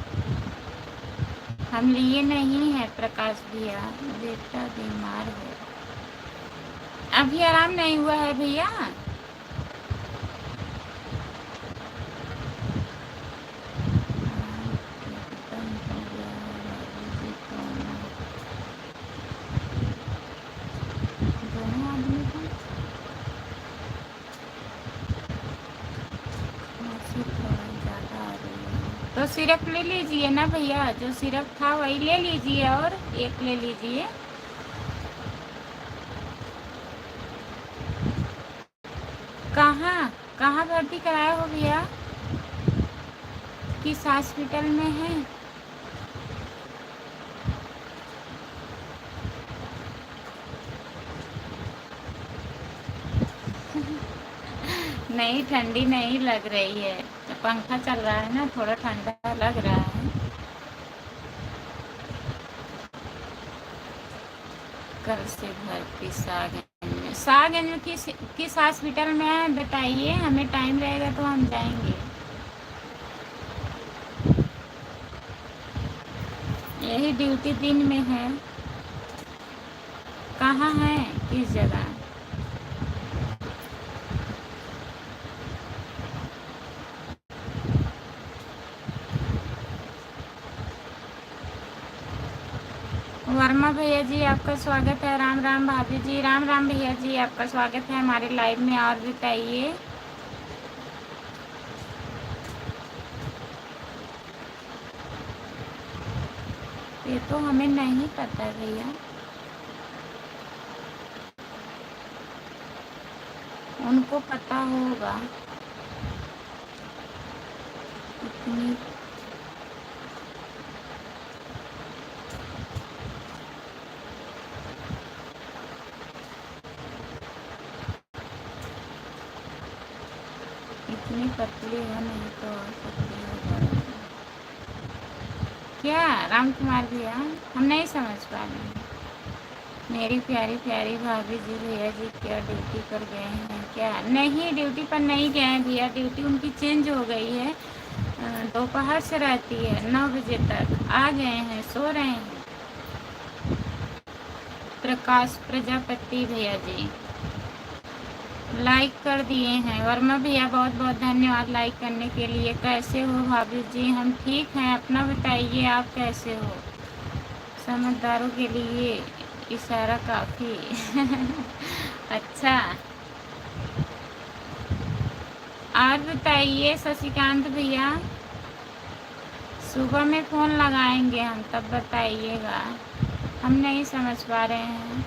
हम लिए नहीं है प्रकाश भैया। बेटा बीमार है, अभी आराम नहीं हुआ है भैया। एकदम हो गया है बाबूजी को दोनों आदमी को खांसी थोड़ा ज़्यादा आ रही है, तो सिरप ले लीजिए ना भैया, जो सिरप था वही ले लीजिए और एक ले लीजिए। कहाँ कहाँ भर्ती कराया हो भैया, किस हॉस्पिटल में है? नहीं, ठंडी नहीं लग रही है, तो पंखा चल रहा है ना, थोड़ा ठंडा लग रहा है। कल से भर्ती सागंज में, सागंज में किस हॉस्पिटल में है बताइए, हमें टाइम रहेगा तो हम जाएंगे। यही ड्यूटी दिन में है। कहाँ है, किस जगह? वर्मा भैया जी आपका स्वागत है। राम राम भाभी जी, राम राम भैया जी आपका स्वागत है हमारे लाइव में। और बताइए, ये तो हमें नहीं पता भैया, उनको पता होगा। इतनी इतनी पतली है, नहीं तो और पतली हो जाएगी क्या राम कुमार भैया? हम नहीं समझ पा रहे हैं। मेरी प्यारी प्यारी भाभी जी, भैया जी क्या ड्यूटी पर गए हैं क्या? नहीं, ड्यूटी पर नहीं गए हैं भैया, ड्यूटी उनकी चेंज हो गई है, दोपहर से रहती है 9 बजे तक। आ गए हैं, सो रहे हैं। प्रकाश प्रजापति भैया जी लाइक कर दिए हैं। वर्मा भैया बहुत बहुत धन्यवाद लाइक करने के लिए। कैसे हो भाभी जी? हम ठीक हैं, अपना बताइए, आप कैसे हो? समझदारों के लिए इशारा काफ़ी। अच्छा, और बताइए शशिकांत भैया, सुबह में फ़ोन लगाएंगे हम, तब बताइएगा, हम नहीं समझ पा रहे हैं।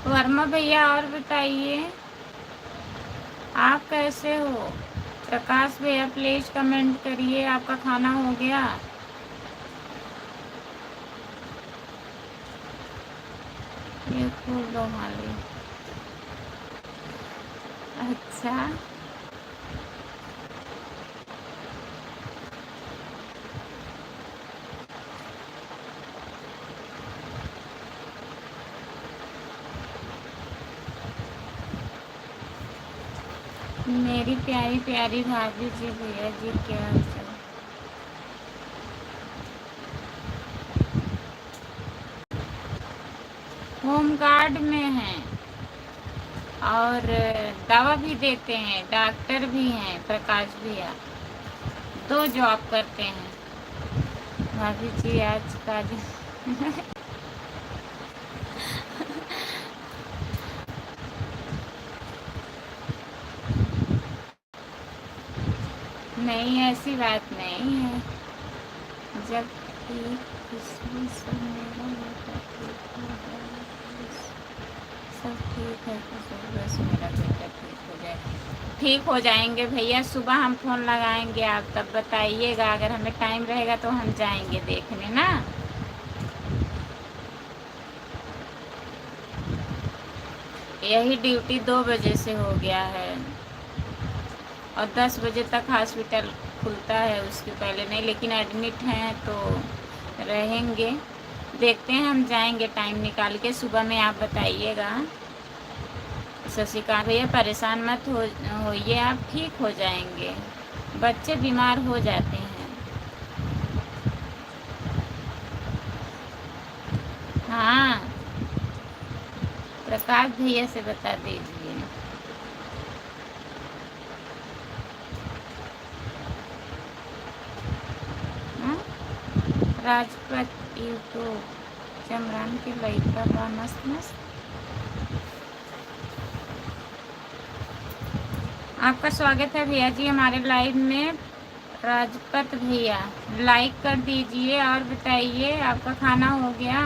वर्मा भैया और बताइए, आप कैसे हो? प्रकाश भैया प्लीज़ कमेंट करिए, आपका खाना हो गया? ये खोल दो माली। अच्छा, मेरी प्यारी प्यारी भाभी जी, भैया जी क्या हाल चाल? होम गार्ड में हैं और दवा भी देते हैं, डॉक्टर भी हैं प्रकाश भैया, 2 जॉब करते हैं। भाभी जी आज का नहीं, ऐसी बात नहीं है, जब ठीक खुशबू से मेरा बेटा ठीक हो जाए, सब ठीक है तो सब बस मेरा बेटा ठीक हो जाए। ठीक हो जाएंगे भैया, सुबह हम फ़ोन लगाएंगे, आप तब बताइएगा, अगर हमें टाइम रहेगा तो हम जाएंगे देखने ना। यही ड्यूटी 2 बजे से हो गया है। और 10 बजे तक हॉस्पिटल खुलता है, उसके पहले नहीं। लेकिन एडमिट हैं तो रहेंगे, देखते हैं, हम जाएंगे टाइम निकाल के। सुबह में आप बताइएगा। शशिकांत भैया परेशान मत होइए, आप ठीक हो जाएंगे। बच्चे बीमार हो जाते हैं। हाँ, प्रकाश भैया से बता दीजिए। हाँ? राजपत यूट्यूब चमरान के लइका बा मस्त मस्त। आपका स्वागत है भैया जी हमारे लाइव में। राजपत भैया लाइक कर दीजिए और बताइए आपका खाना हो गया।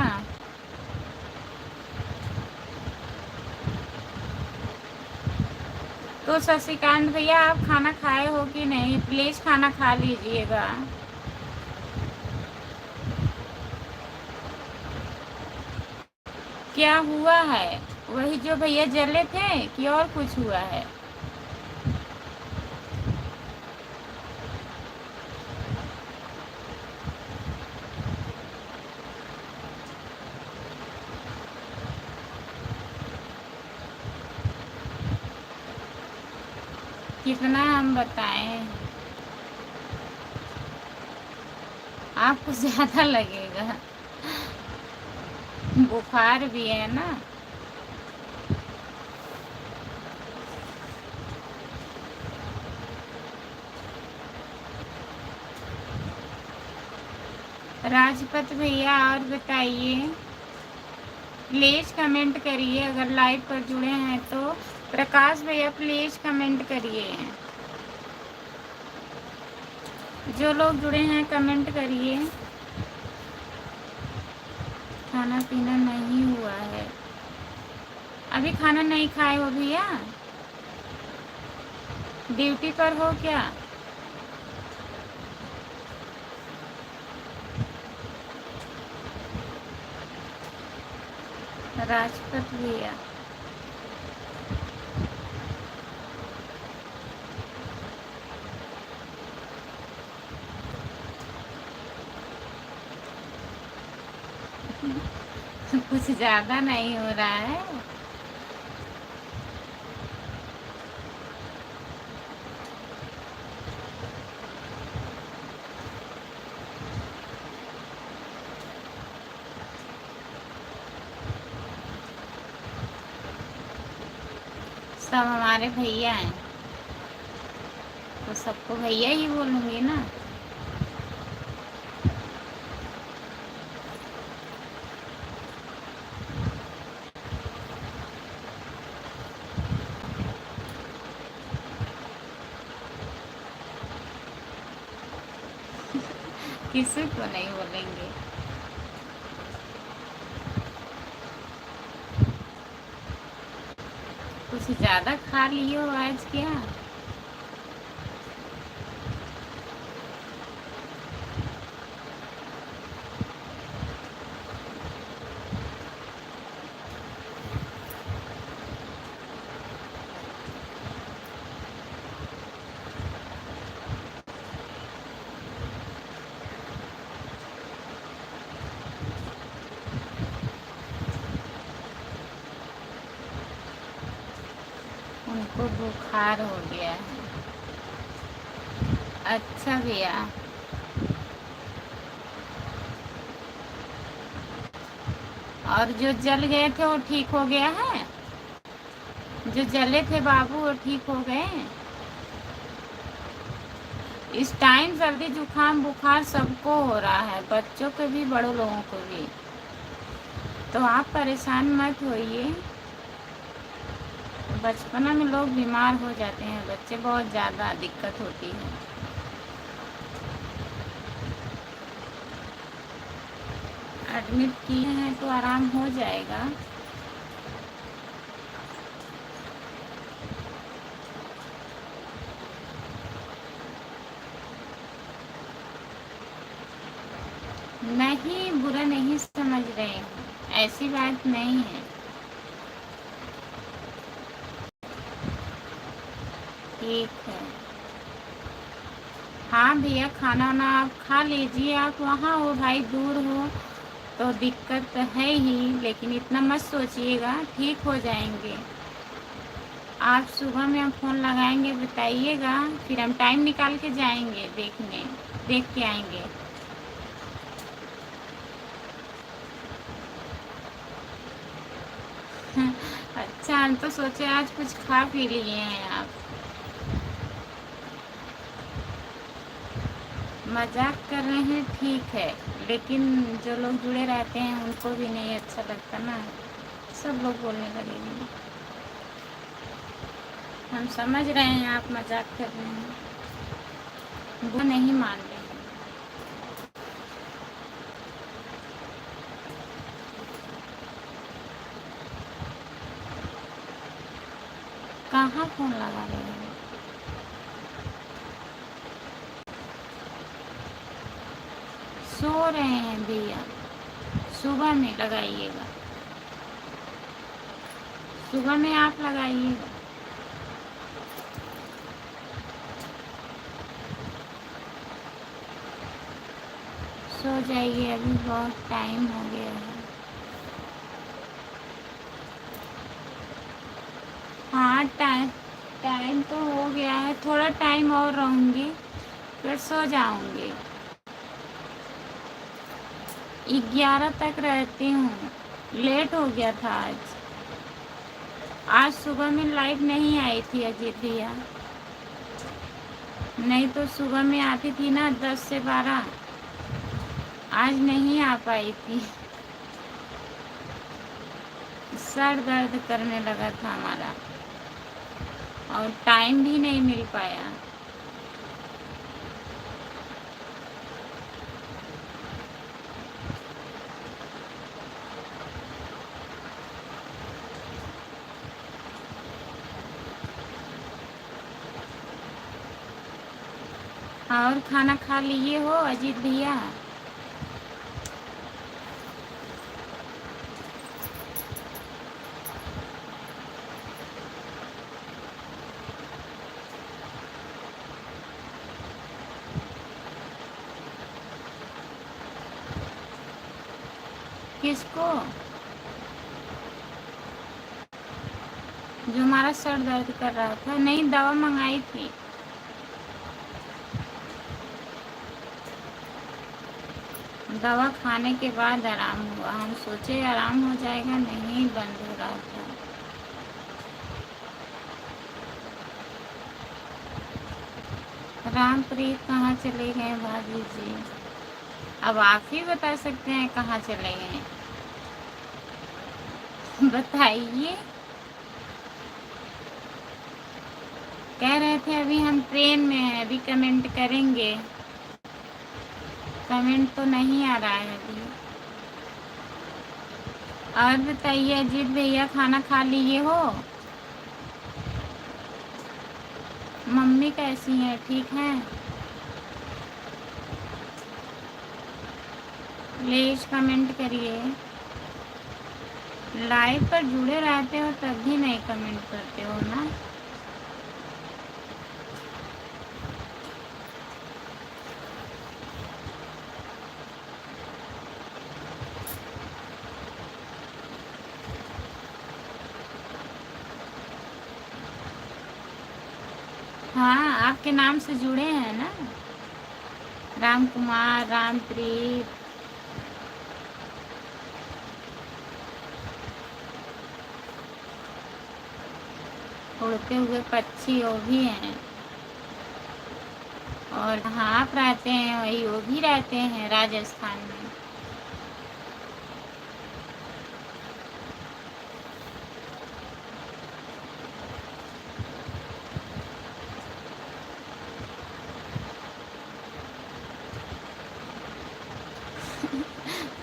तो शशिकांत भैया आप खाना खाए हो कि नहीं? प्लीज़ खाना खा लीजिएगा। क्या हुआ है? वही जो भैया जले थे कि और कुछ हुआ है? कितना हम बताएं? आपको ज़्यादा लगेगा, बुखार भी है ना। राजपत भैया और बताइए, प्लीज़ कमेंट करिए अगर लाइव पर जुड़े हैं तो। प्रकाश भैया प्लीज़ कमेंट करिए। जो लोग जुड़े हैं कमेंट करिए। खाना पीना नहीं हुआ है, अभी खाना नहीं खाए हो भैया? ड्यूटी पर हो क्या? राजपत भैया कुछ ज़्यादा नहीं हो रहा है? सब हमारे भैया हैं तो सबको भैया ही बोलूँगी ना। किसी को नहीं बोलेंगे। कुछ ज़्यादा खा लिए हो आज क्या? उनको बुखार हो गया है। अच्छा भैया, और जो जल गए थे वो ठीक हो गया है? जो जले थे बाबू वो ठीक हो गए? इस टाइम सर्दी जुकाम बुखार सबको हो रहा है, बच्चों को भी बड़ों लोगों को भी। तो आप परेशान मत होइए। बचपना में लोग बीमार हो जाते हैं, बच्चे बहुत ज़्यादा दिक्कत होती है। एडमिट किए हैं तो आराम हो जाएगा। नहीं, बुरा नहीं समझ रहे हैं, ऐसी बात नहीं है। ठीक है। हाँ भैया, खाना वाना आप खा लीजिए। आप वहाँ हो भाई, दूर हो तो दिक्कत तो है ही, लेकिन इतना मत सोचिएगा, ठीक हो जाएंगे। आप सुबह में हम फ़ोन लगाएंगे, बताइएगा, फिर हम टाइम निकाल के जाएंगे देखने, देख के आएंगे। अच्छा, हम तो सोचे आज कुछ खा पी लिए हैं आप। मजाक कर रहे हैं ठीक है, लेकिन जो लोग जुड़े रहते हैं उनको भी नहीं अच्छा लगता ना, सब लोग बोलने लगेंगे। हम समझ रहे हैं आप मजाक कर रहे हैं, वो नहीं मान रहे हैं। कहाँ फ़ोन लगा रहे हैं? सो रहे हैं भैया, सुबह में लगाइएगा, सुबह में आप लगाइएगा। सो जाइए, अभी बहुत टाइम हो गया है। हाँ, टाइम टाइम तो हो गया है, थोड़ा टाइम और रहूँगी फिर सो जाऊँगी। 11 तक रहती हूँ, लेट हो गया था आज। आज सुबह में लाइट नहीं आई थी अजीत भैया, नहीं तो सुबह में आती थी ना 10 से 12। आज नहीं आ पाई थी, सर दर्द करने लगा था हमारा और टाइम भी नहीं मिल पाया। और खाना खा लिए हो अजीत भैया? किसको? जो हमारा सर दर्द कर रहा था? नहीं, दवा मंगाई थी। दवा खाने के बाद आराम हुआ, हम सोचे आराम हो जाएगा, नहीं, बंद हो रहा था। रामप्रीत कहाँ चले गए भाभी जी? अब आप ही बता सकते हैं कहाँ चले गए, बताइए। कह रहे थे अभी हम ट्रेन में हैं, अभी कमेंट करेंगे। कमेंट तो नहीं आ रहा है अभी। और बताइए अजीत भैया, खाना खा लिए हो? मम्मी कैसी हैं, ठीक हैं? प्लीज कमेंट करिए। लाइव पर जुड़े रहते हो तब भी नहीं कमेंट करते हो ना। हाँ, आपके नाम से जुड़े हैं ना, राम कुमार, रामप्रीत। उड़ते हुए पक्षी वो भी हैं, और जहाँ आप रहते हैं वही वो भी रहते हैं, राजस्थान में।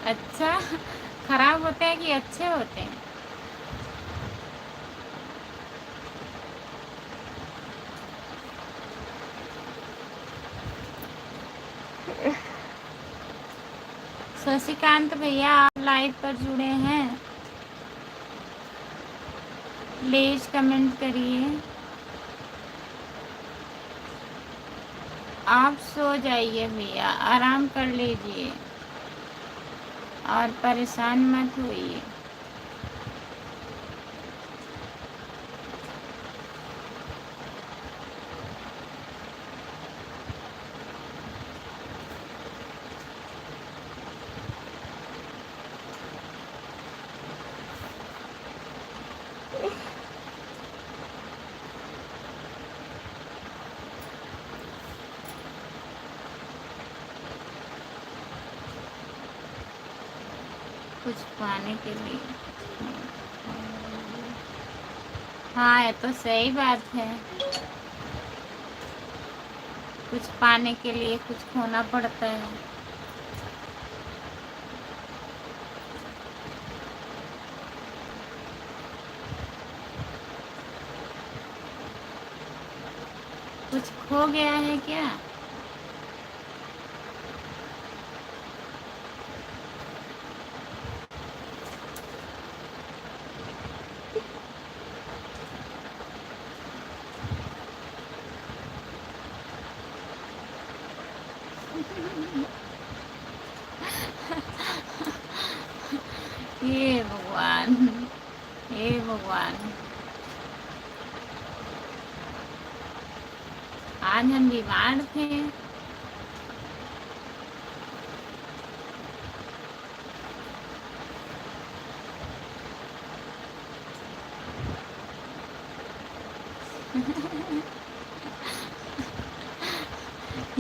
अच्छा, खराब होते हैं कि अच्छे होते हैं? शशिकांत भैया, आप लाइव पर जुड़े हैं, प्लीज कमेंट करिए। आप सो जाइए भैया, आराम कर लीजिए और परेशान मत होइए। कुछ पाने के लिए। हाँ, ये तो सही बात है। कुछ पाने के लिए कुछ खोना पड़ता है। कुछ खो गया है क्या? हे भगवान, हे भगवान। आज हम बीमार थे।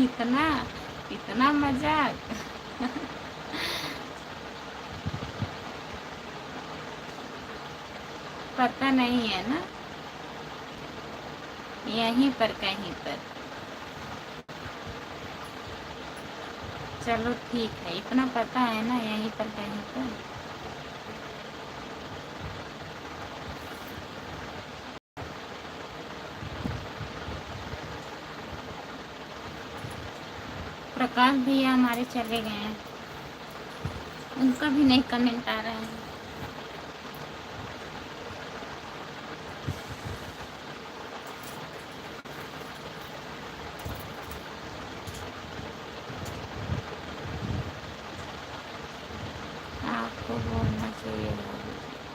इतना इतना मजाक। पता नहीं है ना, यहीं पर कहीं पर। चलो ठीक है, इतना पता है ना, यहीं पर कहीं पर। प्रकाश भैया हमारे चले गए हैं, उनका भी नहीं कमेंट आ रहा है। आपको बोलना चाहिए,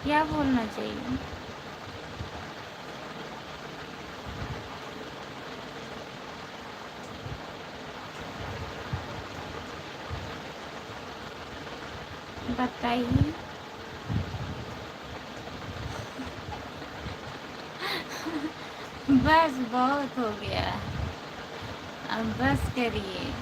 क्या बोलना चाहिए? बताइए। बस बहुत हो गया, अब बस करिए।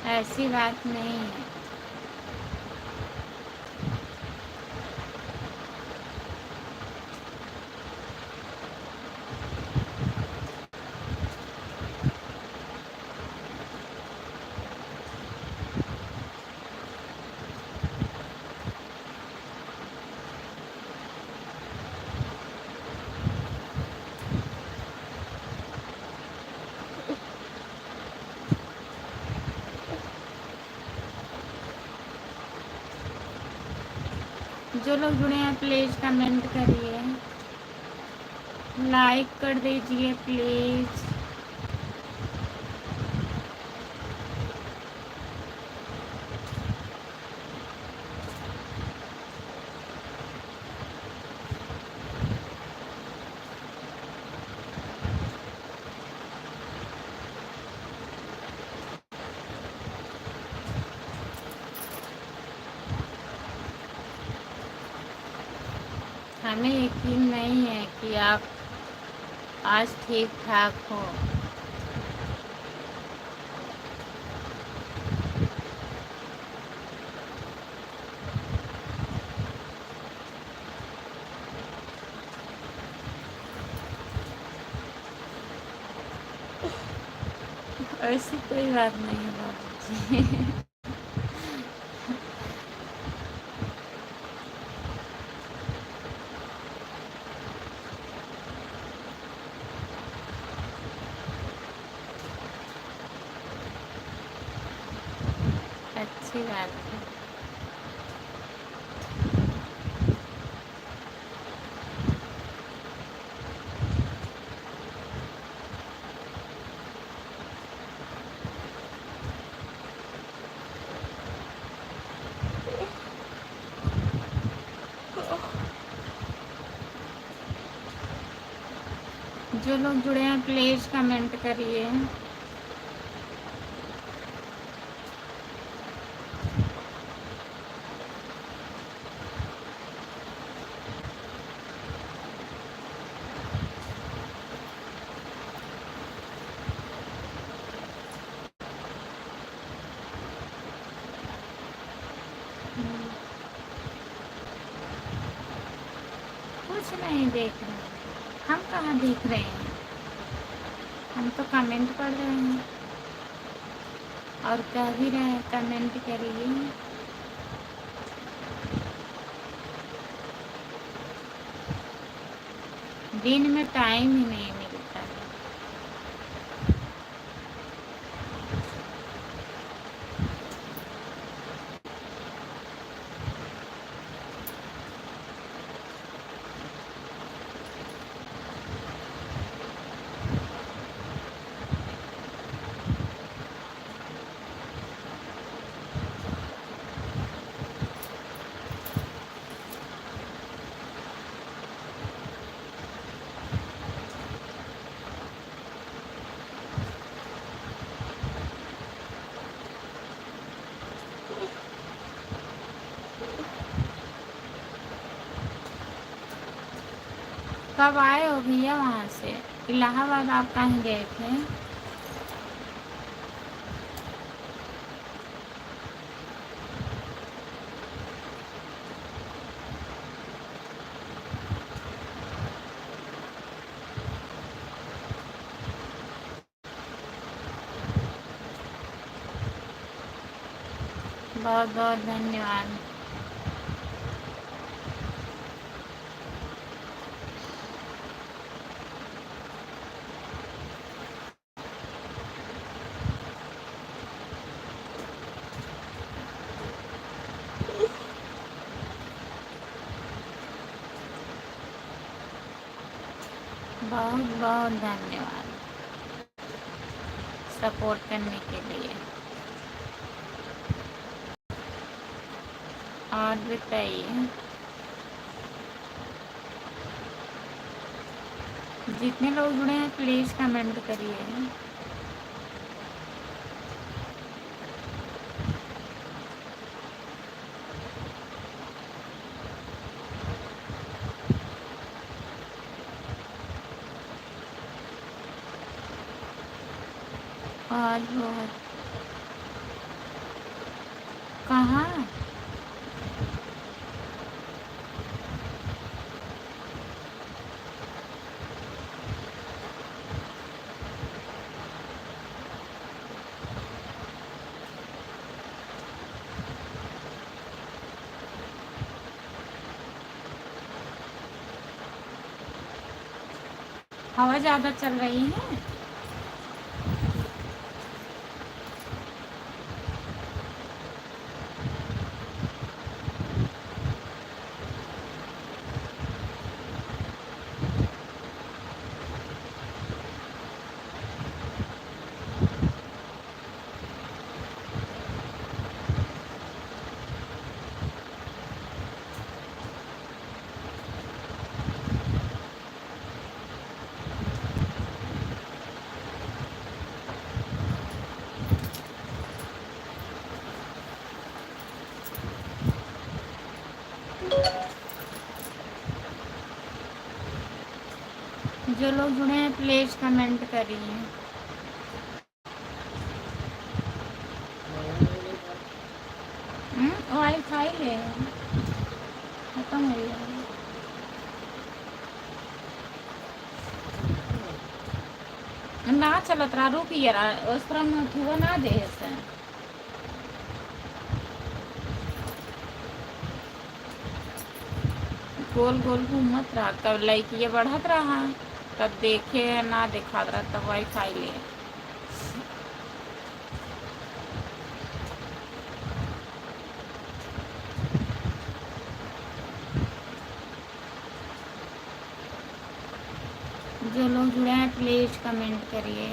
ऐसी बात नहीं है। जो लोग जुड़े हैं प्लीज़ कमेंट करिए, लाइक कर दीजिए प्लीज़। हमें यकीन नहीं है कि आप आज ठीक ठाक हो। ऐसी कोई बात नहीं है बाबूजी। अच्छी बात है। जो लोग जुड़े हैं प्लीज कमेंट करिए। कुछ नहीं देख रहे हैं। हम कहाँ देख रहे हैं, हम तो कमेंट पढ़ रहे हैं और कह भी रहे हैं कमेंट करिए। दिन में टाइम ही नहीं मिलता है। कब आए हो भैया वहाँ से? इलाहाबाद आप कहाँ गए थे? बहुत बहुत धन्यवाद। बहुत बहुत धन्यवाद सपोर्ट करने के लिए। और बताइए, जितने लोग जुड़े हैं प्लीज़ कमेंट करिए। और बहुत कहाँ? हवा ज़्यादा चल रही है। जो लोग जुड़े हैं प्लीज़ कमेंट करिए। वाईफाई ले खत्म हो गया ना, चलत रहा रुकिए उस तरह में उठुआ ना दे से। गोल गोल घूमत रहा, तब लड़की बढ़त रहा, तब देखे ना दिखा रहा, तब वाईफाई ले। जो लोग जुड़े हैं प्लीज़ कमेंट करिए।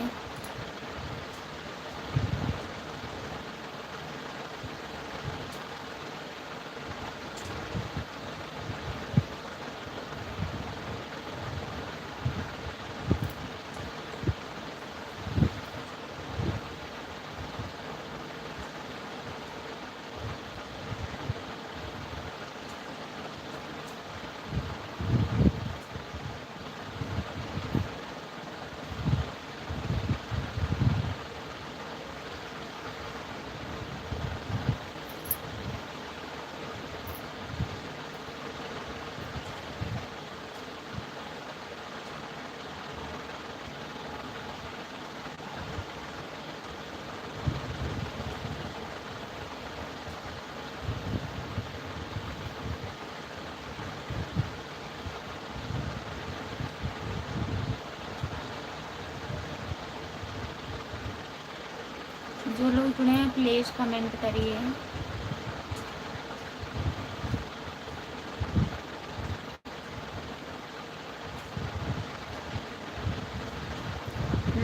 जो लोग जुड़े हैं प्लीज़ कमेंट करिए।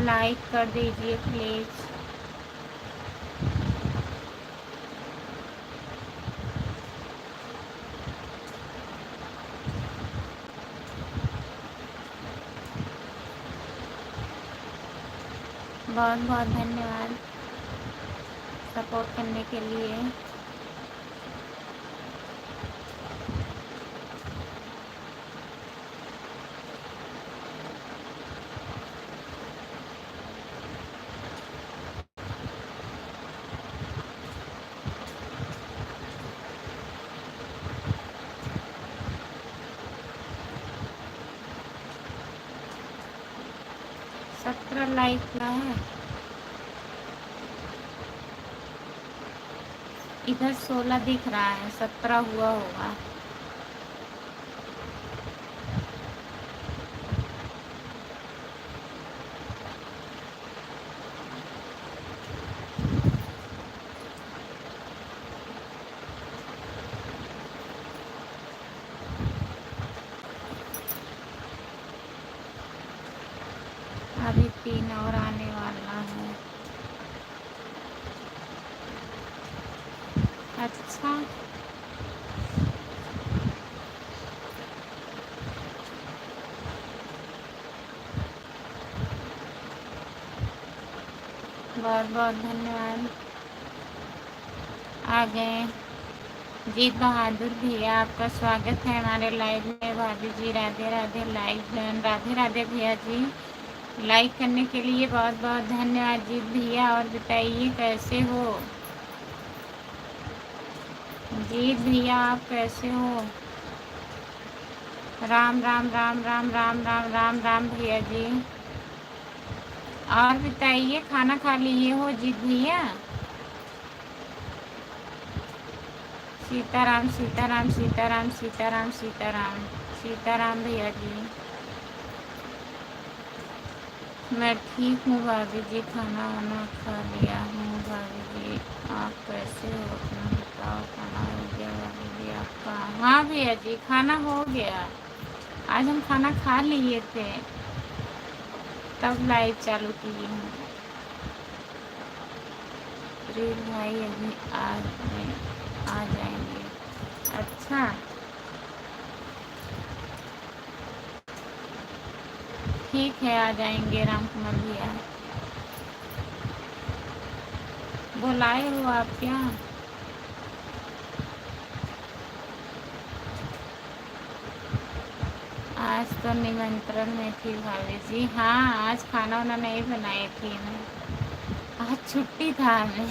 लाइक कर दीजिए प्लीज़। बहुत बहुत धन्यवाद सपोर्ट करने के लिए। लाइक ना है, इधर 16 दिख रहा है, 17 हुआ होगा। अभी 3 और आने वाला है। अच्छा, बहुत बहुत धन्यवाद। आ गए जीत बहादुर भैया, आपका स्वागत है हमारे लाइव में। भाभी जी राधे राधे। लाइव राधे राधे भैया जी, लाइक करने के लिए बहुत बहुत धन्यवाद जीत भैया। और बताइए कैसे हो जीत भैया, आप कैसे हो? राम राम राम राम राम राम राम राम भैया जी। और बताइए खाना खा लिए हो जीत भैया? सीताराम सीताराम सीताराम सीताराम सीताराम सीताराम भैया जी। मैं ठीक हूँ भाभी जी, खाना वाना खा लिया हूँ भाभी जी। आप कैसे हो अपना बताओ? खाना हो गया भाभी जी आपका? हाँ भैया जी खाना हो गया, आज हम खाना खा लिए थे तब लाइव चालू किए हैं। प्रीत भाई अभी आ जाएंगे। अच्छा, ठीक है आ जाएंगे राम कुमार भैया। बुलाए हो आप क्या? आज तो निमंत्रण में थी भाभी जी। हाँ आज खाना वाना नहीं बनाई थी मैं, आज छुट्टी था हमें,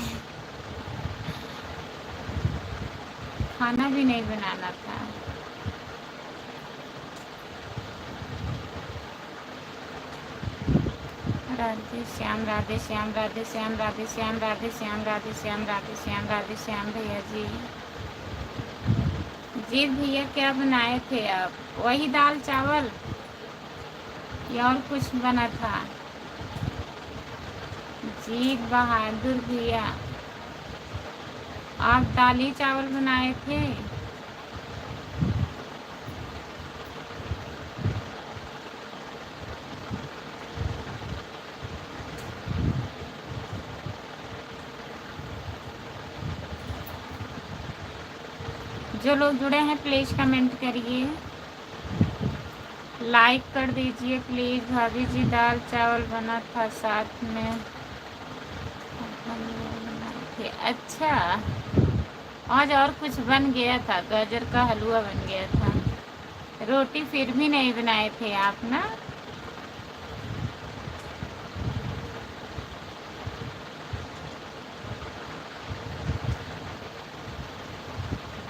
खाना भी नहीं बनाना था। राधे श्याम राधे श्याम राधे श्याम राधे श्याम राधे श्याम राधे श्याम राधे श्याम राधे श्याम भैया जी। जी भैया क्या बनाए थे आप? वही दाल चावल या और कुछ बना था? जीत बहादुर भैया, आप दाली चावल बनाए थे? जो लोग जुड़े हैं प्लीज़ कमेंट करिए, लाइक कर दीजिए प्लीज़। भाभी जी दाल चावल बना था, साथ में हलवा बनाए थे। अच्छा, आज और कुछ बन गया था, गाजर का हलवा बन गया था। रोटी फिर भी नहीं बनाए थे आप ना?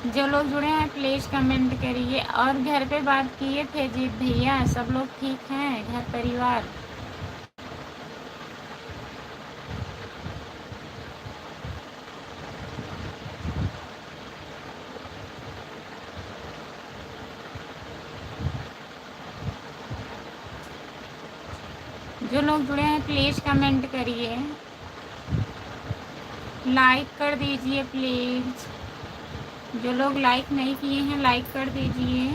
जो लोग जुड़े हैं प्लीज़ कमेंट करिए। और घर पे बात किए थे जीत भैया, सब लोग ठीक हैं घर परिवार? जो लोग जुड़े हैं प्लीज़ कमेंट करिए। लाइक कर दीजिए प्लीज़। जो लोग लाइक नहीं किए हैं लाइक कर दीजिए।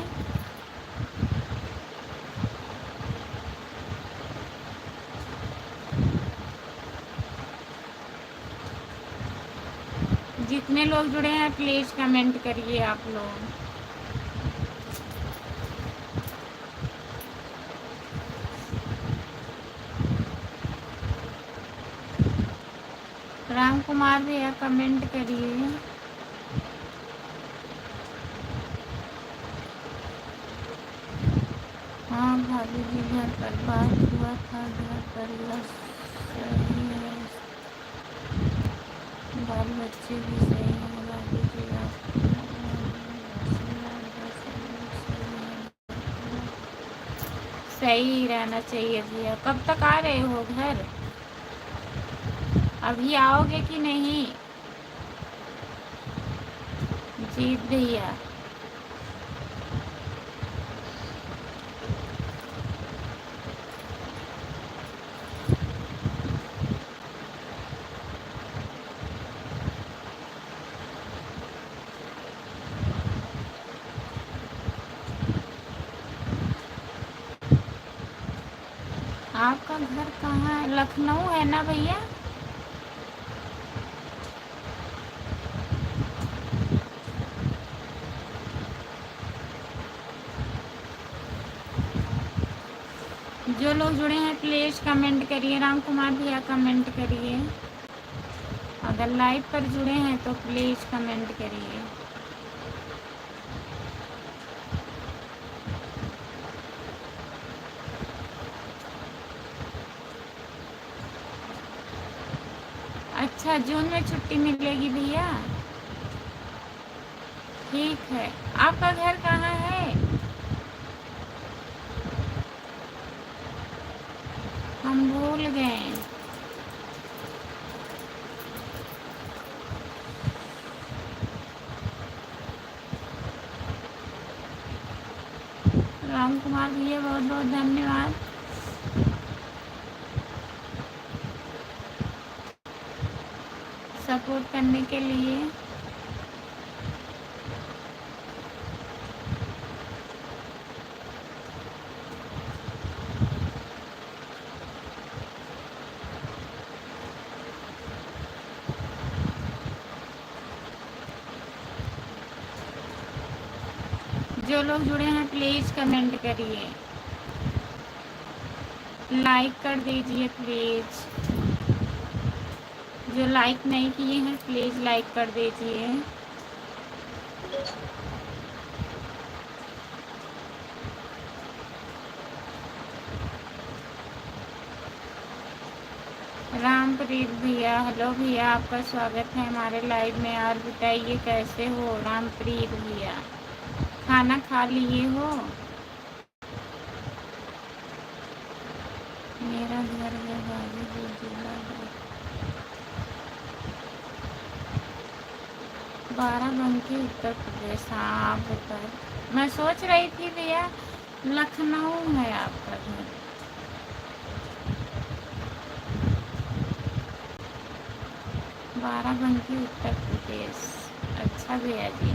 जितने लोग जुड़े हैं प्लीज़ कमेंट करिए आप लोग। राम कुमार भैया कमेंट करिए। हाँ भाभी जी, घर पर बात हुआ था, घर परिवार सही है, बाल बच्चे भी सही हैं भाभी जी, आपका आशीर्वाद है, सब लोग सही है। सही ही रहना चाहिए भैया। कब तक आ रहे हो घर? अभी आओगे कि नहीं? जीत भैया आपका घर कहाँ है? लखनऊ है ना भैया? जो लोग जुड़े हैं प्लीज़ कमेंट करिए। राम कुमार भैया कमेंट करिए। अगर लाइव पर जुड़े हैं तो प्लीज़ कमेंट करिए। अच्छा, जून में छुट्टी मिलेगी भैया? ठीक है। आपका घर कहाँ है? हम भूल गए। राम कुमार भैया बहुत बहुत धन्यवाद। सपोर्ट करने के लिए। जो लोग जुड़े हैं प्लीज़ कमेंट करिए। लाइक कर दीजिए प्लीज़। जो लाइक नहीं किए हैं प्लीज़ लाइक कर दीजिए। रामप्रीत भैया, हेलो भैया, आपका स्वागत है हमारे लाइव में। और बताइए कैसे हो रामप्रीत भैया? खाना खा लिए हो? मेरा घर है गाजीपुर जिला बाराबंकी उत्तर प्रदेश। हाँ आप बताए। मैं सोच रही थी भैया लखनऊ है आपका घर। बाराबंकी उत्तर प्रदेश। अच्छा भैया जी,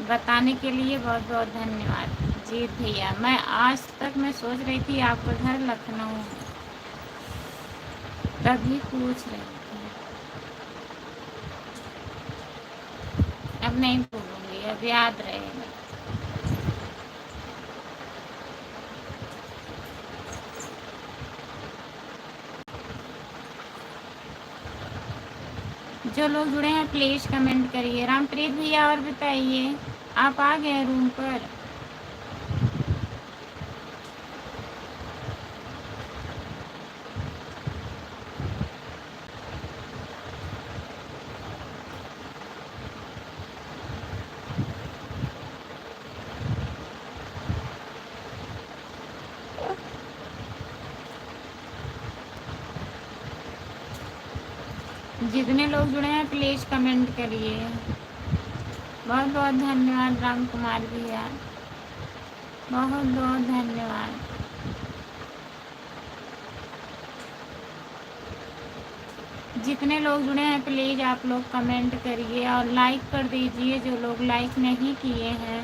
बताने के लिए बहुत बहुत धन्यवाद। जी भैया, मैं आज तक मैं सोच रही थी आपका घर लखनऊ है, तभी पूछ रही थी। अब नहीं भूलूंगी, अब याद रहेगा। जो लोग जुड़े हैं प्लीज़ कमेंट करिए। रामप्रीत भैया और बताइए, आप आ गए रूम पर? जितने लोग जुड़े हैं प्लीज़ कमेंट करिए। बहुत बहुत धन्यवाद राम कुमार भैया, बहुत बहुत धन्यवाद। जितने लोग जुड़े हैं प्लीज़ आप लोग कमेंट करिए और लाइक कर दीजिए। जो लोग लाइक नहीं किए हैं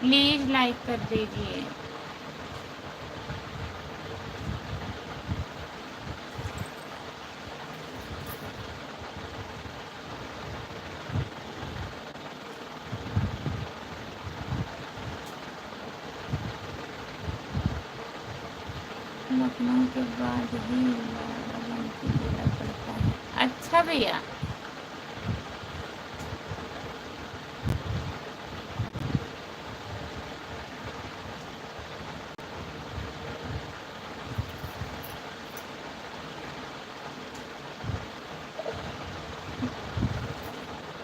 प्लीज़ लाइक कर दीजिए। लखनऊ के बाद ही बाराबंकी जिला पड़ता है। अच्छा भैया,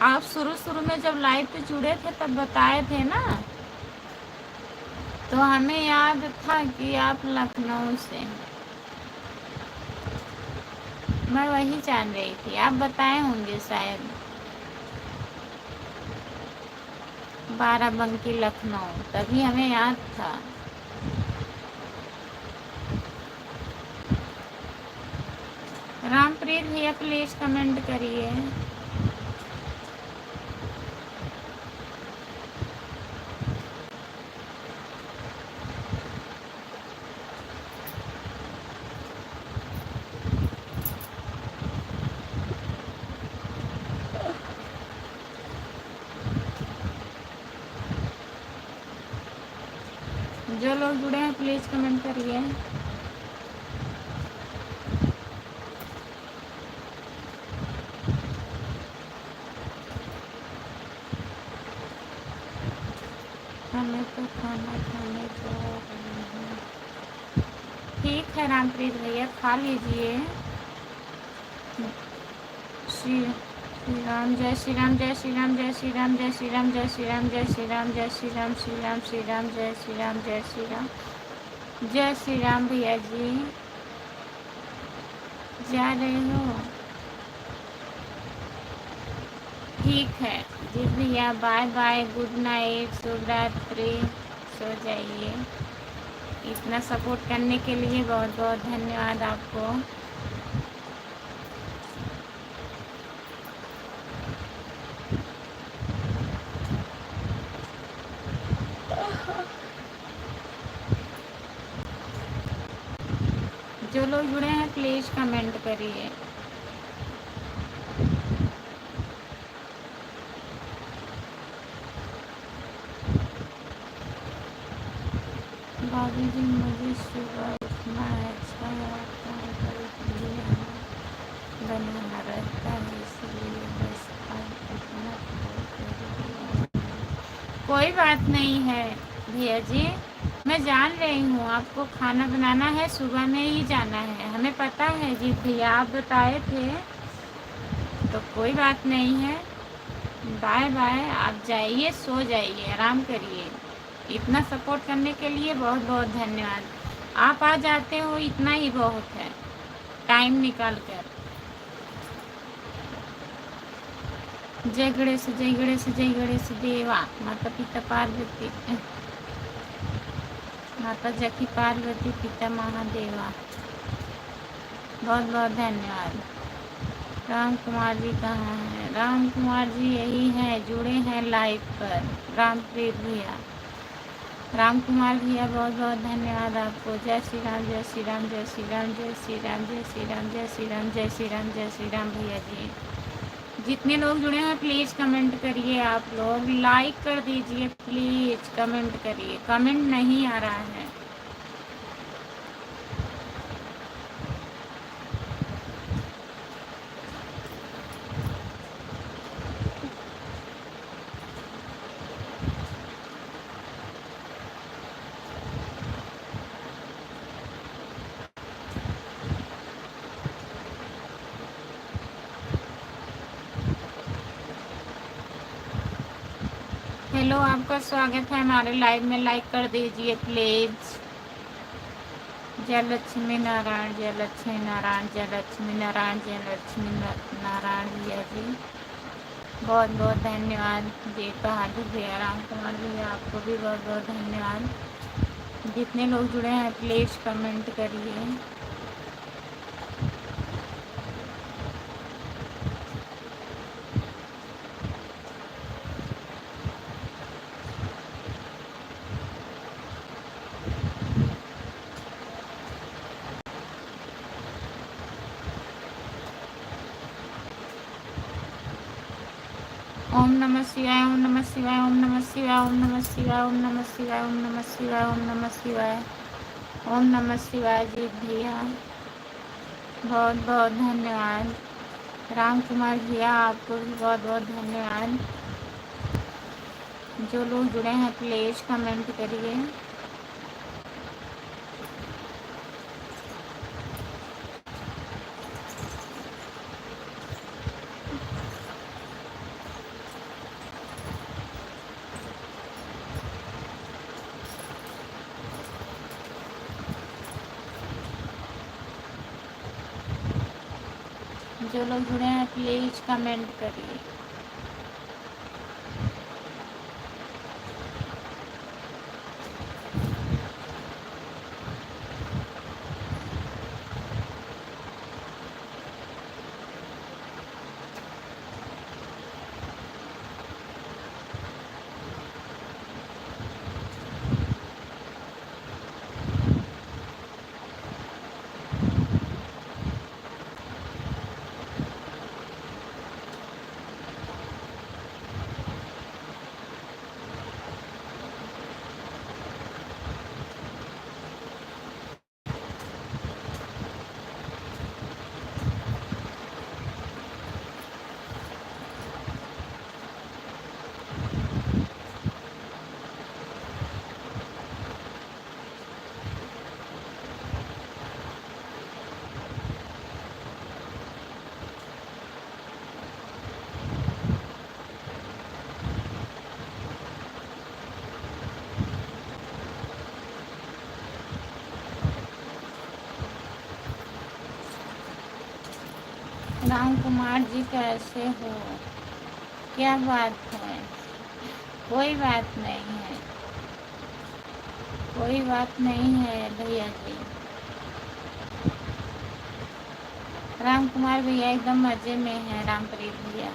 आप शुरू शुरू में जब लाइव पे जुड़े थे तब बताए थे ना, तो हमें याद था कि आप लखनऊ से हैं। मैं वही जान रही थी, आप बताए होंगे शायद बाराबंकी लखनऊ, तभी हमें याद था। रामप्रीत भैया प्लीज़ कमेंट करिए। जो लोग जुड़े हैं प्लीज़ कमेंट करिए। हमें तो खाना खाने जा रहे हैं। ठीक है रामप्रीत भैया, खा लीजिए। श्री श्री राम, जय श्री राम, जय श्री राम, जय श्री राम, जय श्री राम, जय श्री राम, जय श्री राम, जय श्री राम, श्री राम श्री राम, जय श्री राम, जय श्री राम, जय श्री राम। भैया जी जा रहे हो? ठीक है जी भैया, बाय बाय, गुड नाइट, शुभ रात्रि, सो जाइए। इतना सपोर्ट करने के लिए बहुत बहुत धन्यवाद आपको। जो लोग जुड़े हैं प्लीज़ कमेंट करिए। भाभी जी मुझे सुबह उठना है, अच्छा लगता है, कभी बनाना रहता है, इसलिए बस आज इतना कोई बात नहीं है भैया जी। मैं जान रही हूँ आपको खाना बनाना है, सुबह में ही जाना है, हमें पता है जी भैया, आप बताए थे, तो कोई बात नहीं है। बाय बाय, आप जाइए, सो जाइए, आराम करिए। इतना सपोर्ट करने के लिए बहुत बहुत धन्यवाद। आप आ जाते हो इतना ही बहुत है, टाइम निकाल कर। जय गणेश, जय गणेश, जय गणेश देवा। माता पिता पार्वती, माता जकी पार्वती, पिता महादेवा, बहुत बहुत धन्यवाद। राम कुमार जी कहाँ हैं? राम कुमार जी यही हैं, जुड़े हैं लाइव पर। रामप्रीत भैया, राम कुमार भैया बहुत बहुत धन्यवाद आपको। जय श्री राम, जय श्री राम, जय श्री राम, जय श्री राम, जय श्री राम, जय श्री राम, जय श्री राम, जय श्री राम। भैया जी जितने लोग जुड़े हैं प्लीज़ कमेंट करिए। आप लोग लाइक कर दीजिए, प्लीज़ कमेंट करिए। कमेंट नहीं आ रहा है। हेलो, आपका स्वागत है हमारे लाइव में, लाइक कर दीजिए प्लीज़। जय लक्ष्मी नारायण, जय लक्ष्मी नारायण, जय लक्ष्मी नारायण, जय लक्ष्मी नारायण। भैया जी बहुत बहुत धन्यवाद। जी बहादुर भैया, राम कुमार भैया, आपको भी बहुत बहुत धन्यवाद। जितने लोग जुड़े हैं प्लीज़ कमेंट करिए। ओम नमः शिवाय, ओम नमः शिवाय, ओम नमः शिवाय, ओम नमः शिवाय, ओम नमः शिवाय, ओम नमः शिवाय, ओम नमः शिवाय, ओम नमः शिवाय जी भैया, बहुत बहुत धन्यवाद। राम कुमार भैया आपको भी बहुत बहुत धन्यवाद। जो लोग जुड़े हैं प्लीज कमेंट करिए। जो लोग जुड़े हैं प्लीज कमेंट करिए। राम कुमार जी कैसे हो? क्या बात है? कोई बात नहीं है, कोई बात नहीं है भैया जी। राम कुमार भैया एकदम मजे में है। रामप्रीत भैया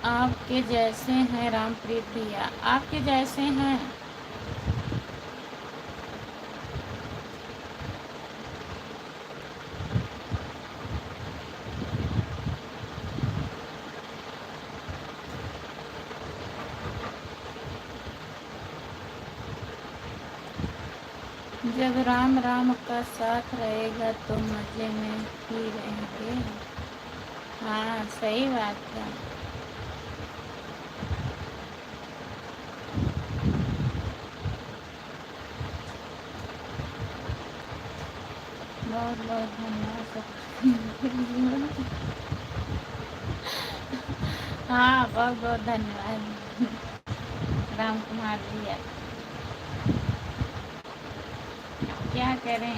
आपके जैसे हैं। रामप्रीत भैया आपके जैसे हैं। जब राम राम का साथ रहेगा तो मजे में ही रहेंगे। हाँ सही बात है। बहुत बहुत धन्यवाद सब। हाँ बहुत बहुत धन्यवाद राम कुमार भैया। क्या करें?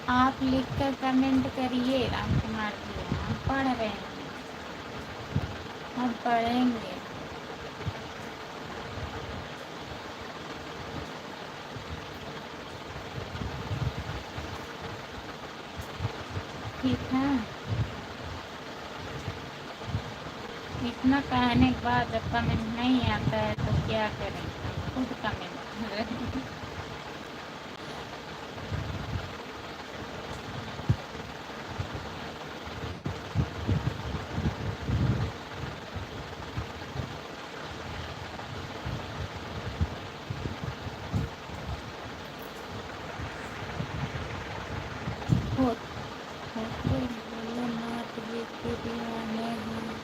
आप लिख कर कमेंट करिए। राम कुमार भैया हम पढ़ रहे हैं, हम पढ़ेंगे। ठीक है। इतना कहने के बाद जब कमेंट नहीं आता है तो क्या करें, खुद कमेंट हो होते बोलो नाथ जी के दीवाने हैं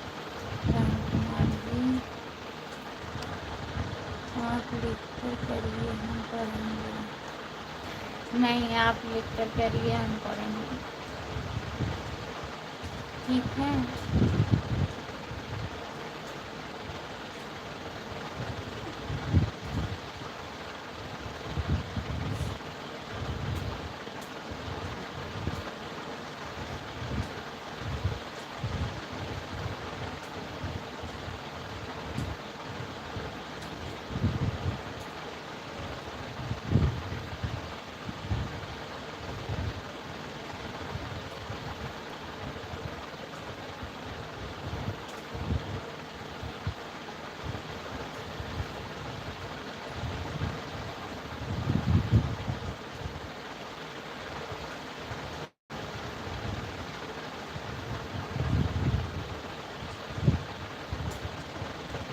राम कुमार जी, आप लिख कर करिए हम पढ़ेंगे। नहीं, आप लिख कर करिए हम पढ़ेंगे। ठीक है।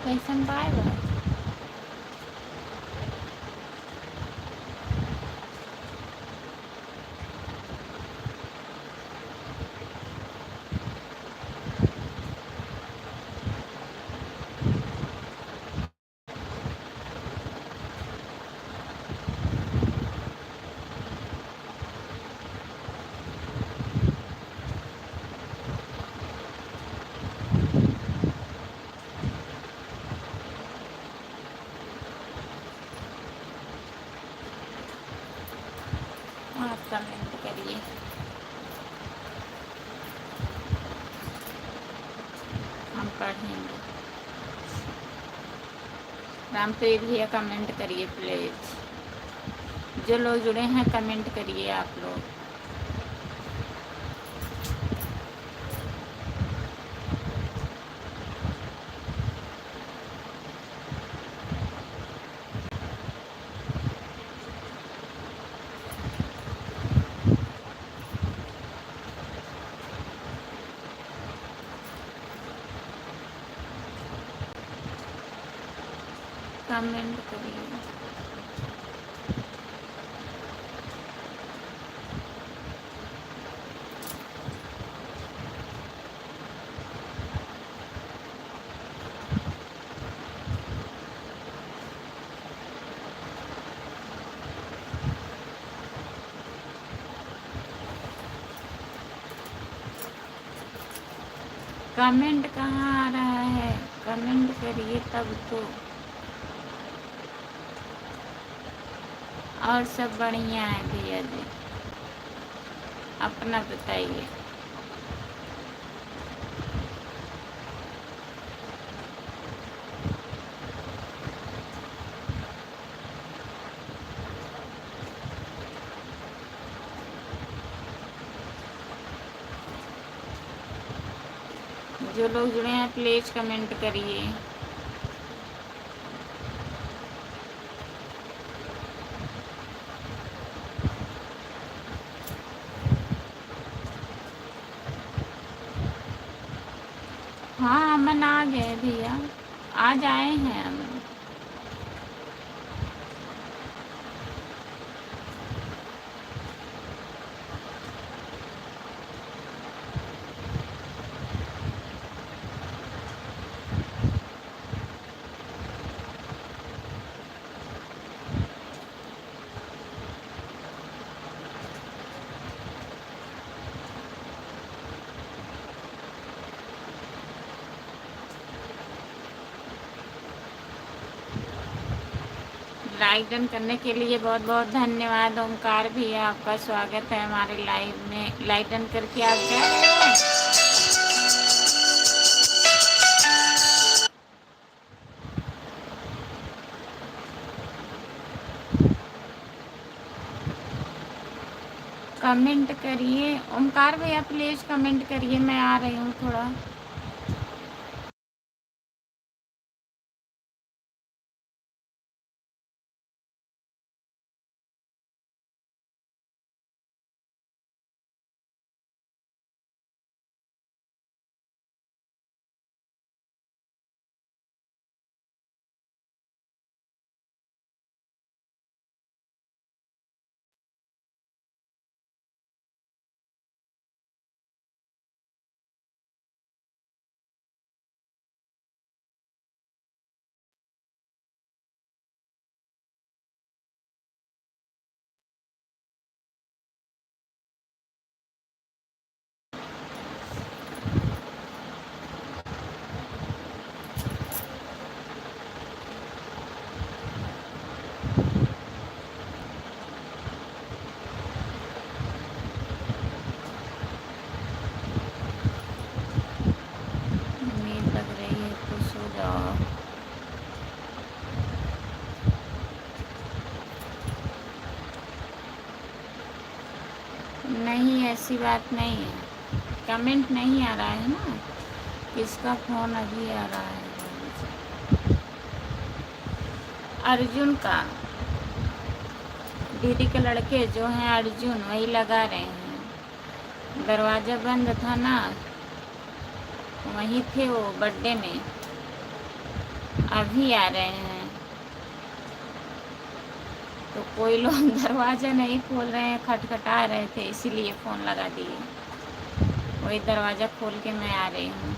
कैसन बाय बाय। आप कमेंट करिए, हम पढ़ेंगे। रामप्रीत भैया कमेंट करिए प्लीज। जो लोग जुड़े हैं कमेंट करिए आप लोग। कमेंट करिए। कमेंट कहाँ आ रहा है, कमेंट करिए तब तो। और सब बढ़िया है भैया जी, अपना बताइए। जो लोग जुड़े हैं प्लीज कमेंट करिए। हाँ अमन आ गए भैया, आज आए हैं अमन। लाइक डन करने के लिए बहुत बहुत धन्यवाद। ओमकार भैया आपका स्वागत है हमारे लाइव में। लाइक डन करके आप जा रहे हैं। कमेंट करिए। ओमकार भैया प्लीज़ कमेंट करिए, मैं आ रही हूँ थोड़ा। नींद लग रही है तो सो जाओ। नहीं, ऐसी बात नहीं है। कमेंट नहीं आ रहा है ना, किसका फ़ोन अभी आ रहा है? अर्जुन का। दीदी के लड़के जो हैं अर्जुन, वही लगा रहे हैं। दरवाज़ा बंद था ना, वहीं थे वो बर्थडे में, अभी आ रहे हैं। तो कोई लोग दरवाज़ा नहीं खोल रहे हैं, खटखटा रहे थे, इसीलिए फ़ोन लगा दिए। वही दरवाज़ा खोल के मैं आ रही हूँ।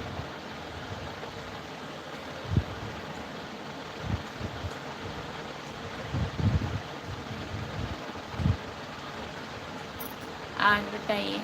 आज बताइए।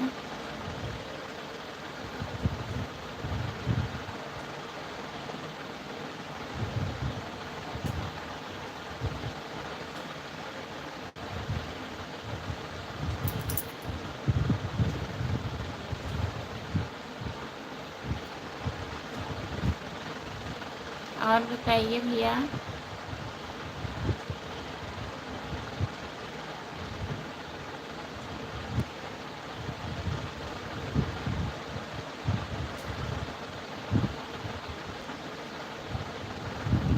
और बताइए भैया।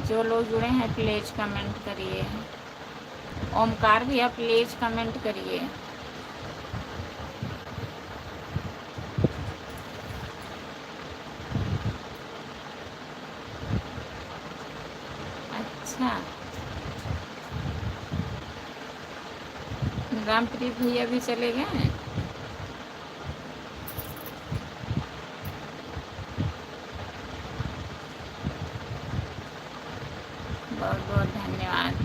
जो लोग जुड़े हैं प्लीज़ कमेंट करिए। ओमकार भैया प्लीज़ कमेंट करिए। अच्छा, रामप्रीत भैया भी चले गए हैं। बहुत बहुत धन्यवाद।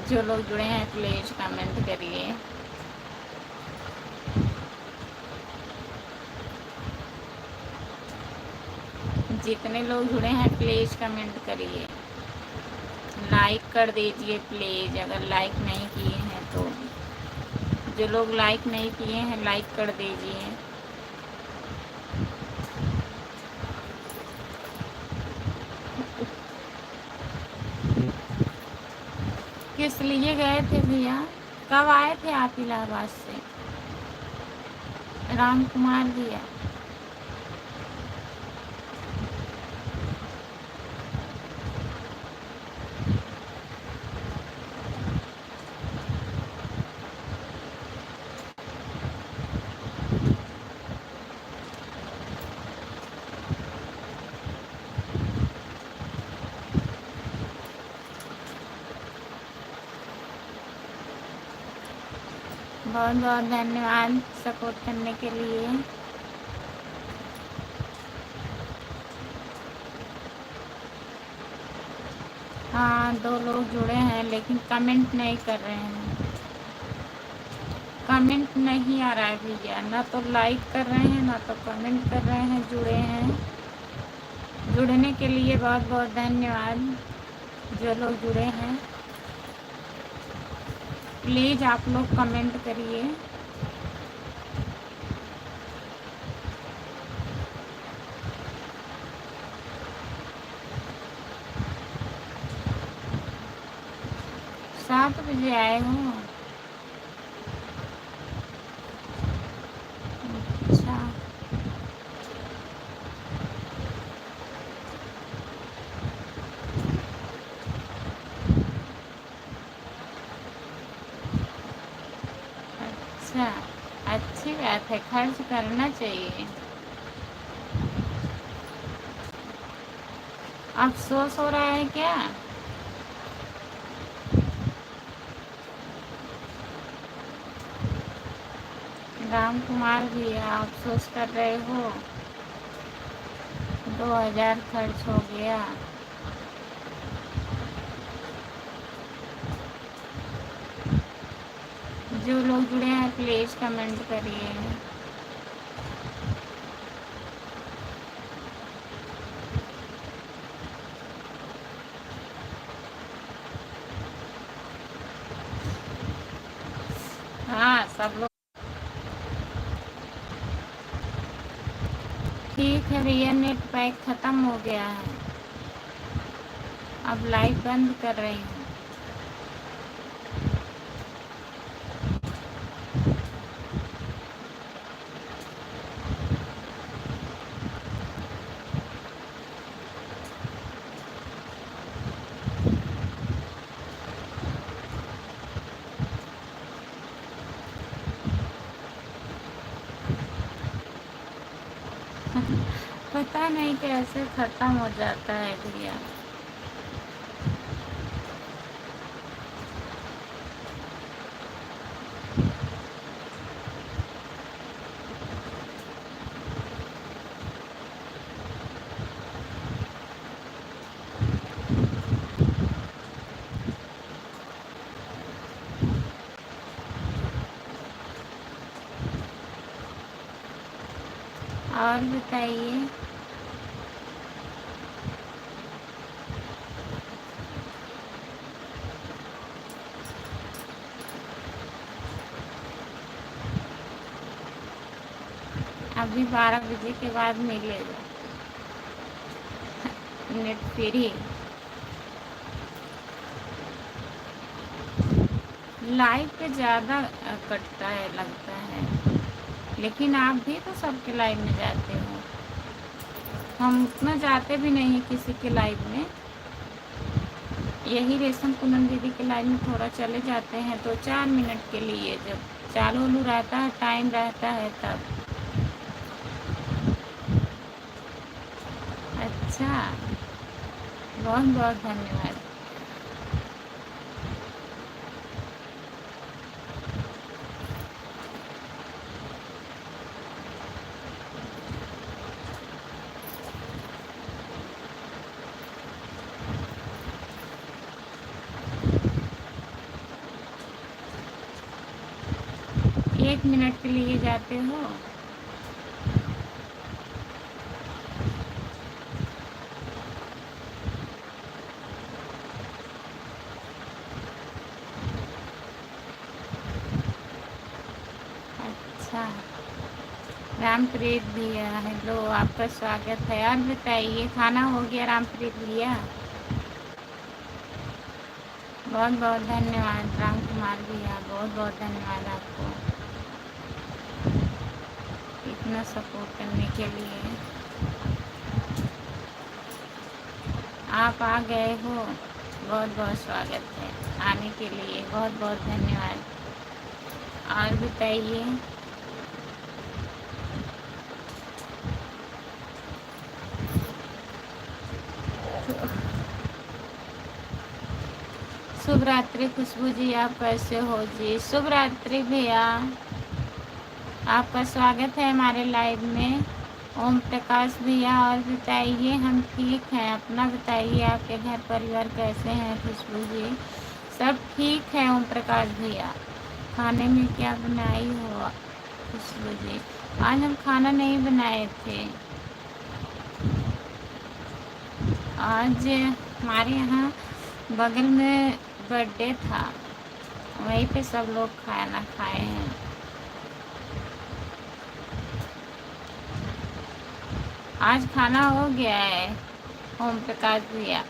जो लोग जुड़े हैं प्लीज़ कमेंट करिए। जितने लोग जुड़े हैं प्लीज़ कमेंट करिए, लाइक कर दीजिए प्लीज़, अगर लाइक नहीं किए हैं तो। जो लोग लाइक नहीं किए हैं लाइक कर दीजिए। किस लिए गए थे भैया? कब आए थे आप इलाहाबाद से? राम कुमार भैया। बहुत बहुत धन्यवाद सपोर्ट करने के लिए। हाँ, 2 लोग जुड़े हैं लेकिन कमेंट नहीं कर रहे हैं। कमेंट नहीं आ रहा है भैया, ना तो लाइक कर रहे हैं ना तो कमेंट कर रहे हैं। जुड़े हैं, जुड़ने के लिए बहुत बहुत धन्यवाद। जो लोग जुड़े हैं प्लीज़ आप लोग कमेंट करिए। 7 बजे आए हो? अच्छा। अच्छा, अच्छी बात है, खर्च करना चाहिए। अफ़सोस हो रहा है क्या? राम कुमार भैया, अफ़सोस कर रहे हो? 2000 खर्च हो गया। जो लोग जुड़े हैं प्लीज़ कमेंट करिए। हाँ, सब लोग ठीक है भैया, नेट पैक ख़त्म हो गया है, अब लाइव बंद कर रही हूँ। पता नहीं कैसे ख़त्म हो जाता है भैया। और बताइए। अभी 12 बजे के बाद मिलेगा नेट फ्री। लाइव पे ज़्यादा कटता है लगता है, लेकिन आप भी तो सबके लाइव में जाते हो। हम उतना जाते भी नहीं किसी के लाइव में। यही रेशम पूनम दीदी के लाइव में थोड़ा चले जाते हैं तो 4 मिनट के लिए, जब चालू वालू रहता है, टाइम रहता है तब। अच्छा, बहुत बहुत धन्यवाद। एक मिनट के लिए जाते हो? अच्छा, रामप्रीत भैया हेलो, आपका स्वागत है। और बताइए, खाना हो गया रामप्रीत भैया? बहुत बहुत धन्यवाद राम कुमार भैया, बहुत बहुत धन्यवाद आपको इतना सपोर्ट करने के लिए। आप आ गए हो, बहुत बहुत स्वागत है, आने के लिए बहुत बहुत धन्यवाद। और बताइए। शुभ रात्रि खुशबू जी, आप कैसे हो जी? शुभ रात्रि भैया, आपका स्वागत है हमारे लाइव में। ओम प्रकाश भैया, और बताइए। हम ठीक हैं, अपना बताइए, आपके घर परिवार कैसे हैं? खुशबू जी सब ठीक है। ओम प्रकाश भैया, खाने में क्या बनाई हो? खुशबू जी, आज हम खाना नहीं बनाए थे। आज हमारे यहाँ बगल में बर्थडे था, वहीं पे सब लोग खाना खाए हैं। आज खाना हो गया है ओम प्रकाश भैया।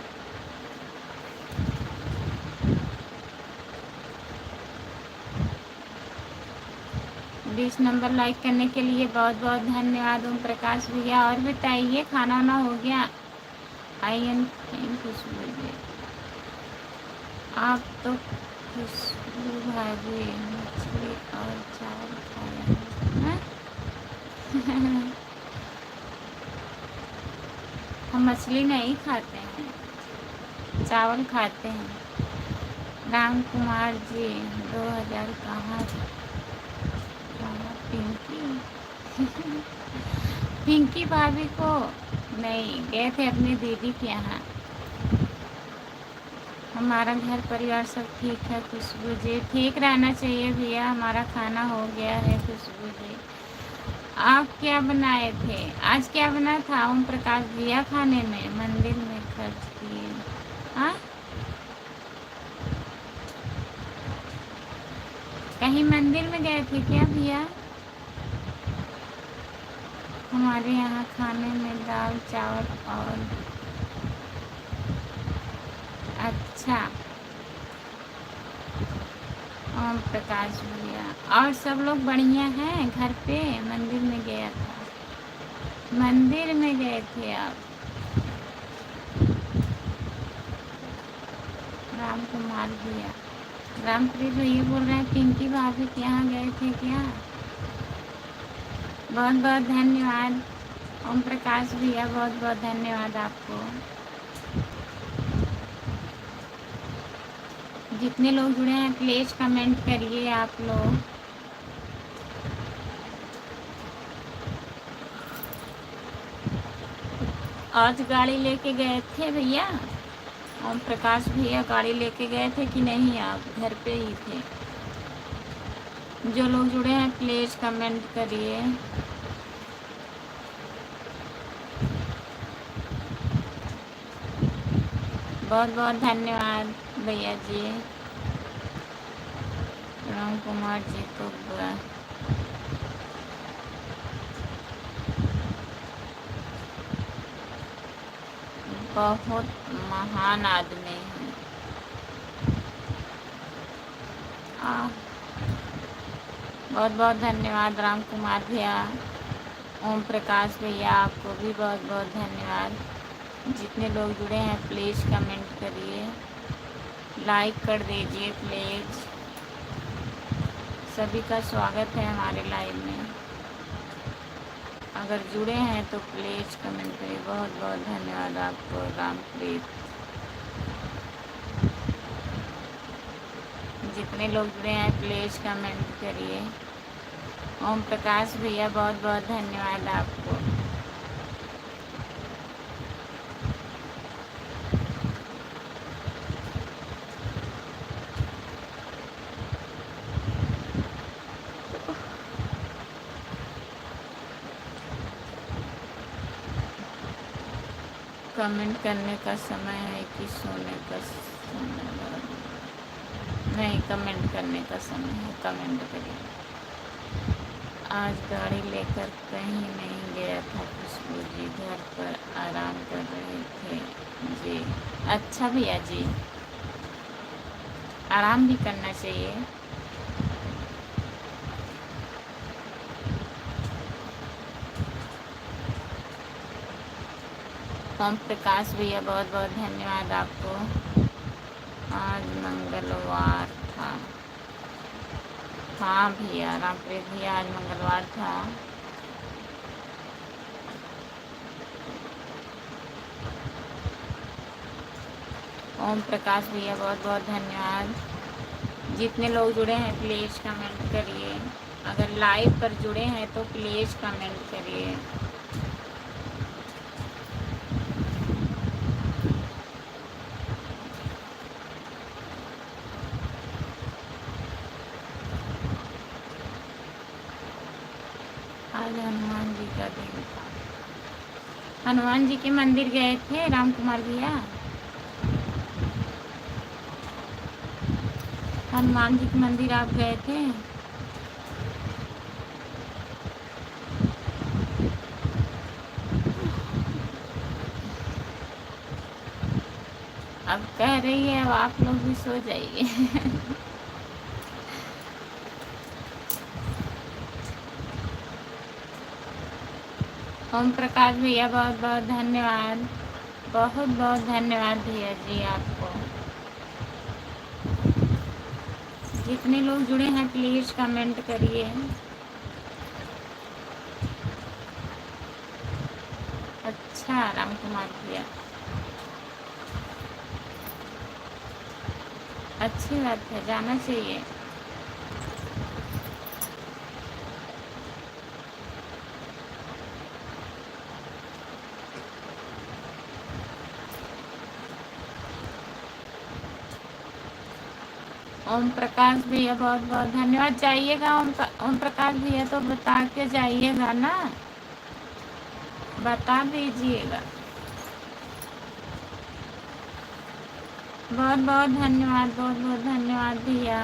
20 नंबर लाइक करने के लिए बहुत बहुत धन्यवाद ओम प्रकाश भैया। और बताइए खाना वाना हो गया? आई एम खुशबू जी, आप तो खुशबू भाभी मछली और चावल खाए हैं? हम मछली नहीं खाते हैं, चावल खाते हैं। राम कुमार जी 2000 कहाँ पिंकी? पिंकी भाभी को नहीं, गए थे अपनी दीदी के यहाँ। हमारा घर परिवार सब ठीक है खुशबू जी। ठीक रहना चाहिए भैया। हमारा खाना हो गया है खुशबू जी। आप क्या बनाए थे आज? क्या बना था ओम प्रकाश भैया खाने में? मंदिर में खर्च किए? हाँ, कहीं मंदिर में गए थे क्या भैया? हमारे यहाँ खाने में दाल चावल और अच्छा ओम प्रकाश भैया। और सब लोग बढ़िया हैं घर पे? मंदिर में गया था, मंदिर में गए थे आप? राम कुमार भैया, रामप्रीत भैया बोल रहे हैं पिंकी भाभी के यहाँ गए थे क्या? बहुत बहुत धन्यवाद ओम प्रकाश भैया, बहुत बहुत धन्यवाद आपको। जितने लोग जुड़े हैं प्लीज़ कमेंट करिए आप लोग। आज गाड़ी लेके गए थे भैया? ओम प्रकाश भैया गाड़ी लेके गए थे कि नहीं, आप घर पे ही थे? जो लोग जुड़े हैं प्लीज़ कमेंट करिए। बहुत बहुत धन्यवाद भैया जी। राम कुमार जी तो बहुत महान आदमी हैं। बहुत बहुत धन्यवाद राम कुमार भैया, ओम प्रकाश भैया, आपको भी बहुत बहुत धन्यवाद। जितने लोग जुड़े हैं प्लीज़ कमेंट करिए, लाइक कर दीजिए प्लीज़। सभी का स्वागत है हमारे लाइव में। अगर जुड़े हैं तो प्लीज़ कमेंट करिए। बहुत बहुत धन्यवाद आपको रामप्रीत। जितने लोग जुड़े हैं प्लीज़ कमेंट करिए। ओम प्रकाश भैया बहुत बहुत धन्यवाद आपको। कमेंट करने का समय है कि सोने का समय? नहीं, कमेंट करने का समय है, कमेंट करिए। आज गाड़ी लेकर कहीं नहीं गया था खुशबू जी, घर पर आराम कर रहे थे जी। अच्छा भैया जी, आराम भी करना चाहिए। ओम प्रकाश भैया बहुत बहुत धन्यवाद आपको। आज मंगलवार था। हाँ भैया रामप्रीत भैया, आज मंगलवार था। ओम प्रकाश भैया बहुत बहुत धन्यवाद। जितने लोग जुड़े हैं प्लीज़ कमेंट करिए। अगर लाइव पर जुड़े हैं तो प्लीज़ कमेंट करिए। आज हनुमान जी का दिन था। हनुमान जी के मंदिर गए थे राम कुमार भैया? हनुमान जी के मंदिर आप गए थे? अब कह रही है अब आप लोग भी सो जाइए। ओम प्रकाश भैया बहुत बहुत धन्यवाद, बहुत बहुत धन्यवाद भैया जी आपको। जितने लोग जुड़े हैं प्लीज़ कमेंट करिए। अच्छा राम कुमार भैया, अच्छी बात है, जाना चाहिए। ओम प्रकाश भैया बहुत बहुत धन्यवाद। जाइएगा ओम प्रकाश भैया, तो बता के जाइएगा ना, बता दीजिएगा। बहुत बहुत धन्यवाद, बहुत बहुत धन्यवाद भैया।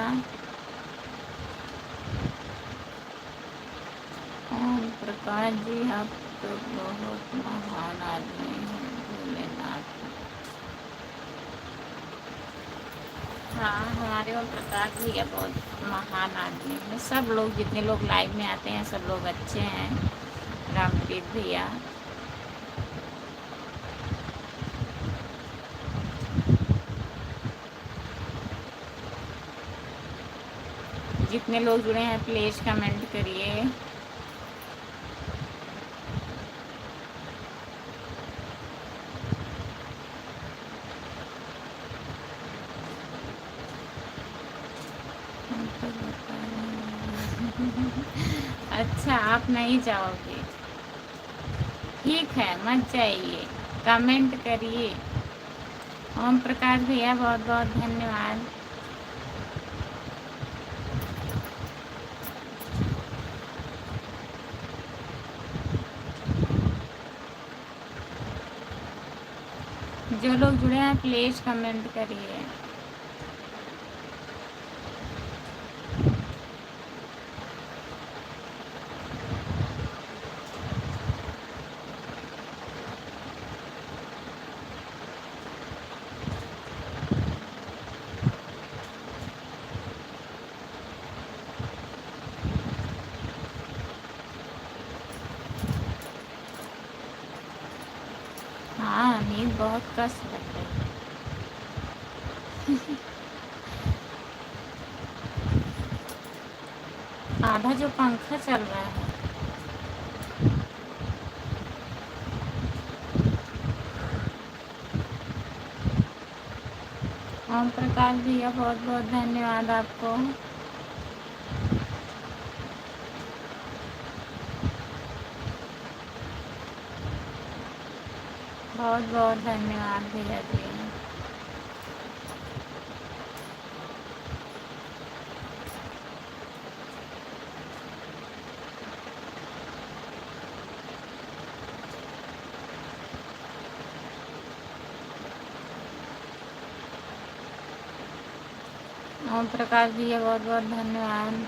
ओम प्रकाश जी आप तो बहुत महान आदमी हैं भोलेनाथ। हाँ, हमारे ओम प्रकाश भैया बहुत महान आदमी हैं। सब लोग जितने लोग लाइव में आते हैं सब लोग अच्छे हैं। रामप्रीत भैया, जितने लोग जुड़े हैं प्लीज़ कमेंट करिए। अच्छा आप नहीं जाओगे, ठीक है मत जाइए, कमेंट करिए। ओम प्रकाश भैया बहुत बहुत धन्यवाद। जो लोग जुड़े हैं प्लीज़ कमेंट करिए। हाँ नींद बहुत कष्ट लग रही है। आधा जो पंखा चल रहा है। ओम प्रकाश भैया बहुत बहुत धन्यवाद आपको। बहुत बहुत धन्यवाद भैया जी। ओम प्रकाश भैया बहुत बहुत धन्यवाद।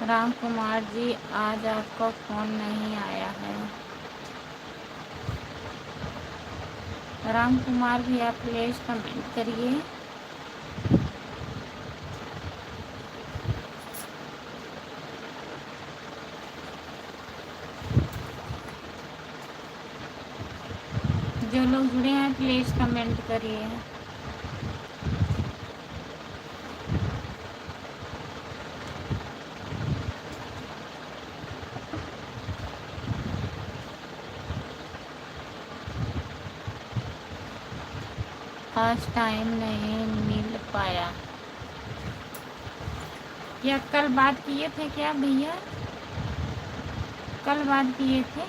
राम कुमार जी आज आपका फ़ोन नहीं आया है। राम कुमार भैया प्लीज़ कमेंट करिए। जो लोग जुड़े हैं प्लीज़ कमेंट करिए। आज टाइम नहीं मिल पाया। क्या कल बात किए थे क्या भैया? कल बात किए थे।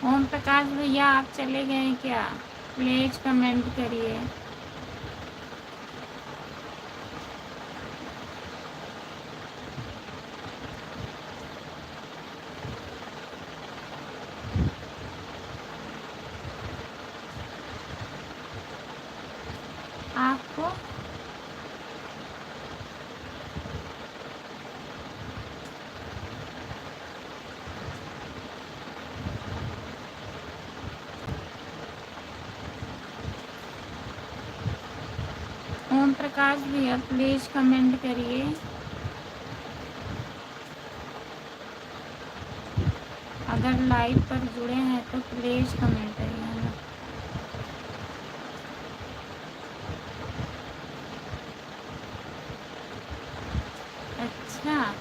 ओम प्रकाश भैया आप चले गए क्या? प्लीज़ कमेंट करिए। आपको ओम प्रकाश भैया प्लीज कमेंट करिए। अगर लाइव पर जुड़े हैं तो प्लीज कमेंट करिए। अच्छा,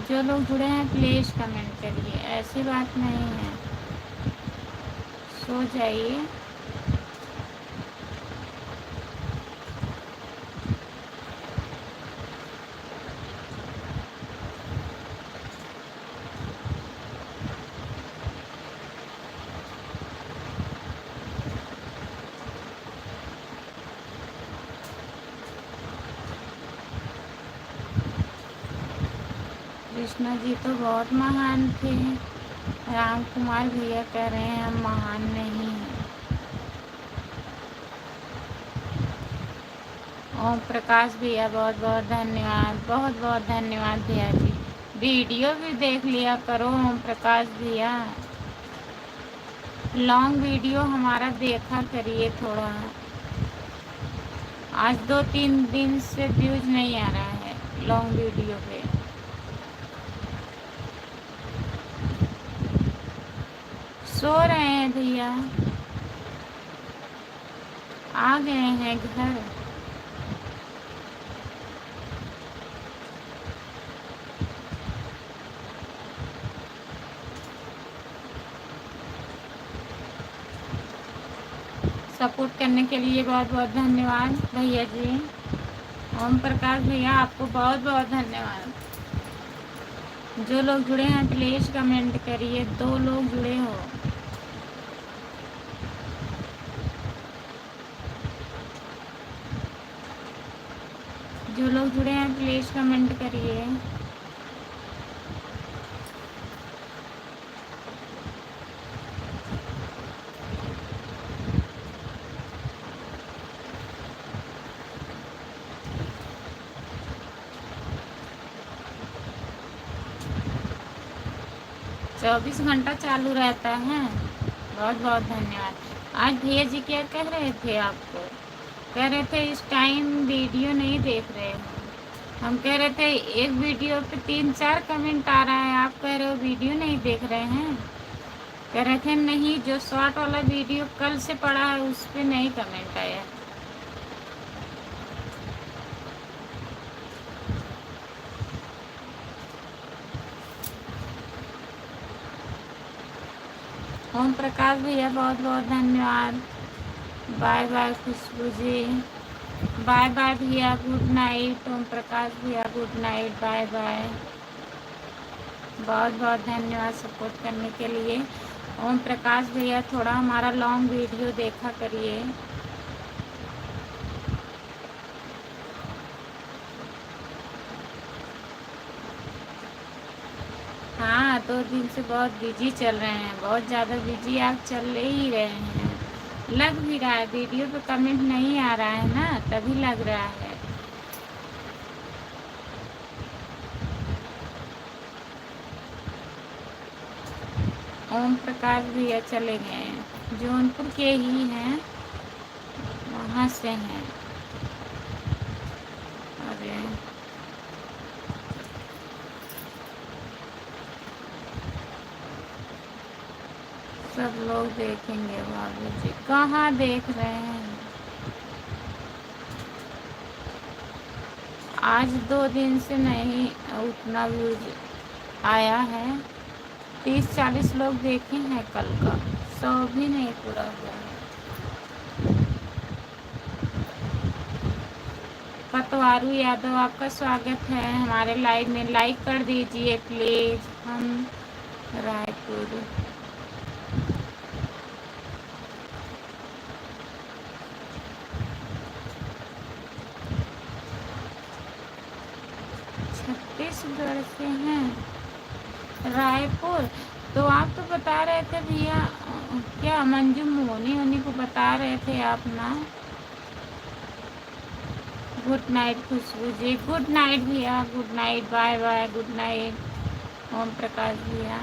जो लोग जुड़े हैं प्लीज कमेंट करिए, ऐसी बात नहीं है। सो जाइए। 'कृष्णा जी तो बहुत महान थे', राम कुमार भैया कह रहे हैं हम महान नहीं हैं। ओम प्रकाश भैया बहुत बहुत धन्यवाद, बहुत बहुत धन्यवाद भैया जी। वीडियो भी देख लिया करो ओम प्रकाश भैया, लॉन्ग वीडियो हमारा देखा करिए थोड़ा। आज 2-3 दिन से व्यूज नहीं आ रहा है लॉन्ग वीडियो पे। सो रहे हैं भैया, आ गए हैं घर। सपोर्ट करने के लिए बहुत बहुत धन्यवाद भैया जी। ओम प्रकाश भैया आपको बहुत बहुत धन्यवाद। जो लोग जुड़े हैं प्लीज कमेंट करिए। 2 लोग जुड़े हो। जो लोग जुड़े हैं प्लीज कमेंट करिए। चौबीस घंटा चालू रहता है। बहुत बहुत धन्यवाद। आज भैया जी क्या कह रहे थे आपको? कह रहे थे इस टाइम वीडियो नहीं देख रहे हैं। हम कह रहे थे एक वीडियो पे 3-4 कमेंट आ रहा है, आप कह रहे हो वीडियो नहीं देख रहे हैं। कह रहे थे नहीं, जो शॉर्ट वाला वीडियो कल से पड़ा है उस पे नहीं कमेंट आया। ओम प्रकाश भैया बहुत बहुत धन्यवाद। बाय बाय खुशबू जी, बाय बाय भैया, गुड नाइट। ओम प्रकाश भैया गुड नाइट, बाय बाय। बहुत बहुत धन्यवाद सपोर्ट करने के लिए। ओम प्रकाश भैया थोड़ा हमारा लॉन्ग वीडियो देखा करिए। हाँ, 2 दिन से बहुत बिजी चल रहे हैं, बहुत ज़्यादा बिजी आप चल ही रहे हैं। लग भी रहा है, वीडियो पे कमेंट नहीं आ रहा है ना, तभी लग रहा है। ओम प्रकाश भैया चले गए हैं, जौनपुर के ही हैं, वहाँ से हैं। अरे सब लोग देखेंगे बाबू जी, कहाँ देख रहे हैं। आज 2 दिन से नहीं उतना व्यूज आया है। 30-40 लोग देखे हैं कल का, 100 भी नहीं पूरा हुआ है। पतवारू यादव आपका स्वागत है हमारे लाइव में, लाइक कर दीजिए प्लीज। हम रायपुर। छत्तीसगढ़ से हैं, रायपुर। तो आप तो बता रहे थे भैया, क्या मंजू मोनी उन्हीं को बता रहे थे आप ना? Good night Khushboo ji, good night भैया, good night, bye bye, good night Om Prakash भैया।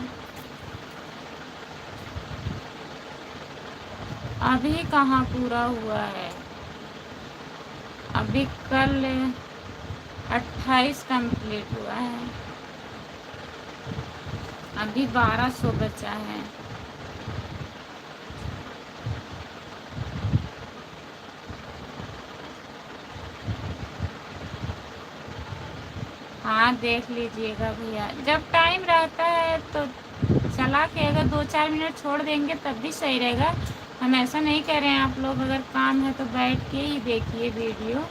अभी कहाँ पूरा हुआ है, अभी कल 28 कंप्लीट हुआ है, अभी 1200 बचा है। हाँ देख लीजिएगा भैया, जब टाइम रहता है तो चला के अगर 2-4 मिनट छोड़ देंगे तब भी सही रहेगा। हम ऐसा नहीं कह रहे हैं, आप लोग अगर काम है तो बैठ के ही देखिए वीडियो,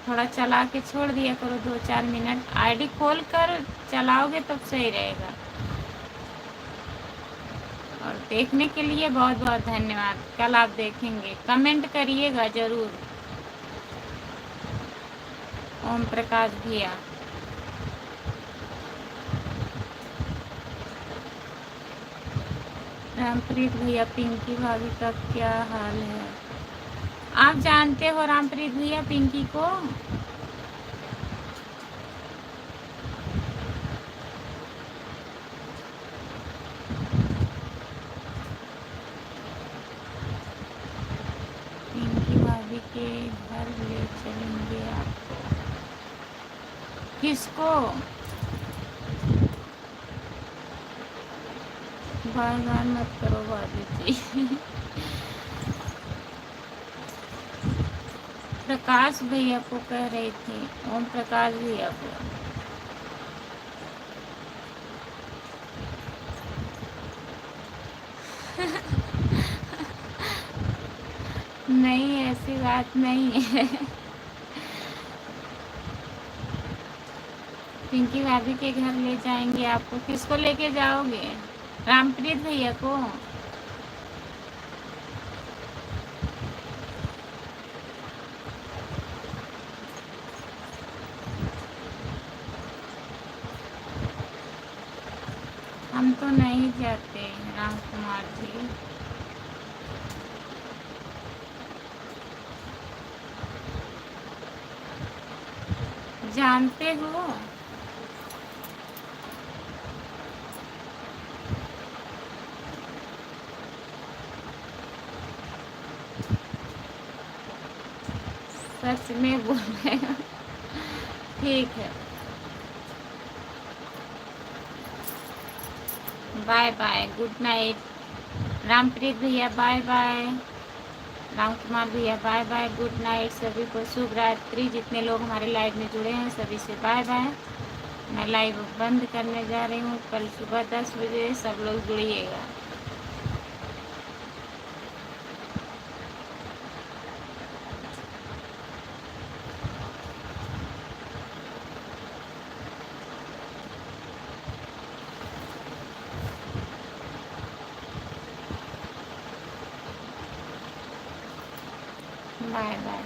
थोड़ा चला के छोड़ दिया करो 2-4 मिनट, आईडी खोल कर चलाओगे तब सही रहेगा। और देखने के लिए बहुत बहुत धन्यवाद। कल आप देखेंगे, कमेंट करिएगा ज़रूर। ओम प्रकाश भैया, रामप्रीत भैया, पिंकी भाभी का क्या हाल है? आप जानते हो रामप्रीत भैया पिंकी को? पिंकी भाभी के घर ले चलेंगे आपको। किसको? बार मत करो भाभी जी। प्रकाश भैया को कह रही थी, ओम प्रकाश भैया को। नहीं ऐसी बात नहीं है। पिंकी भाभी के घर ले जाएंगे आपको। किसको लेके जाओगे? रामप्रीत भैया को? हम तो नहीं जाते राम कुमार जी। जानते हो? सच में बोल रहे हो? ठीक है, bye bye, good night. Rampreet भैया बाय बाय, राम कुमार भैया बाय बाय, गुड नाइट। सभी को शुभ रात्रि। जितने लोग हमारे लाइव में जुड़े हैं सभी से बाय बाय। मैं लाइव बंद करने जा रही हूँ। कल सुबह 10 बजे सब लोग जुड़िएगा। Bye bye.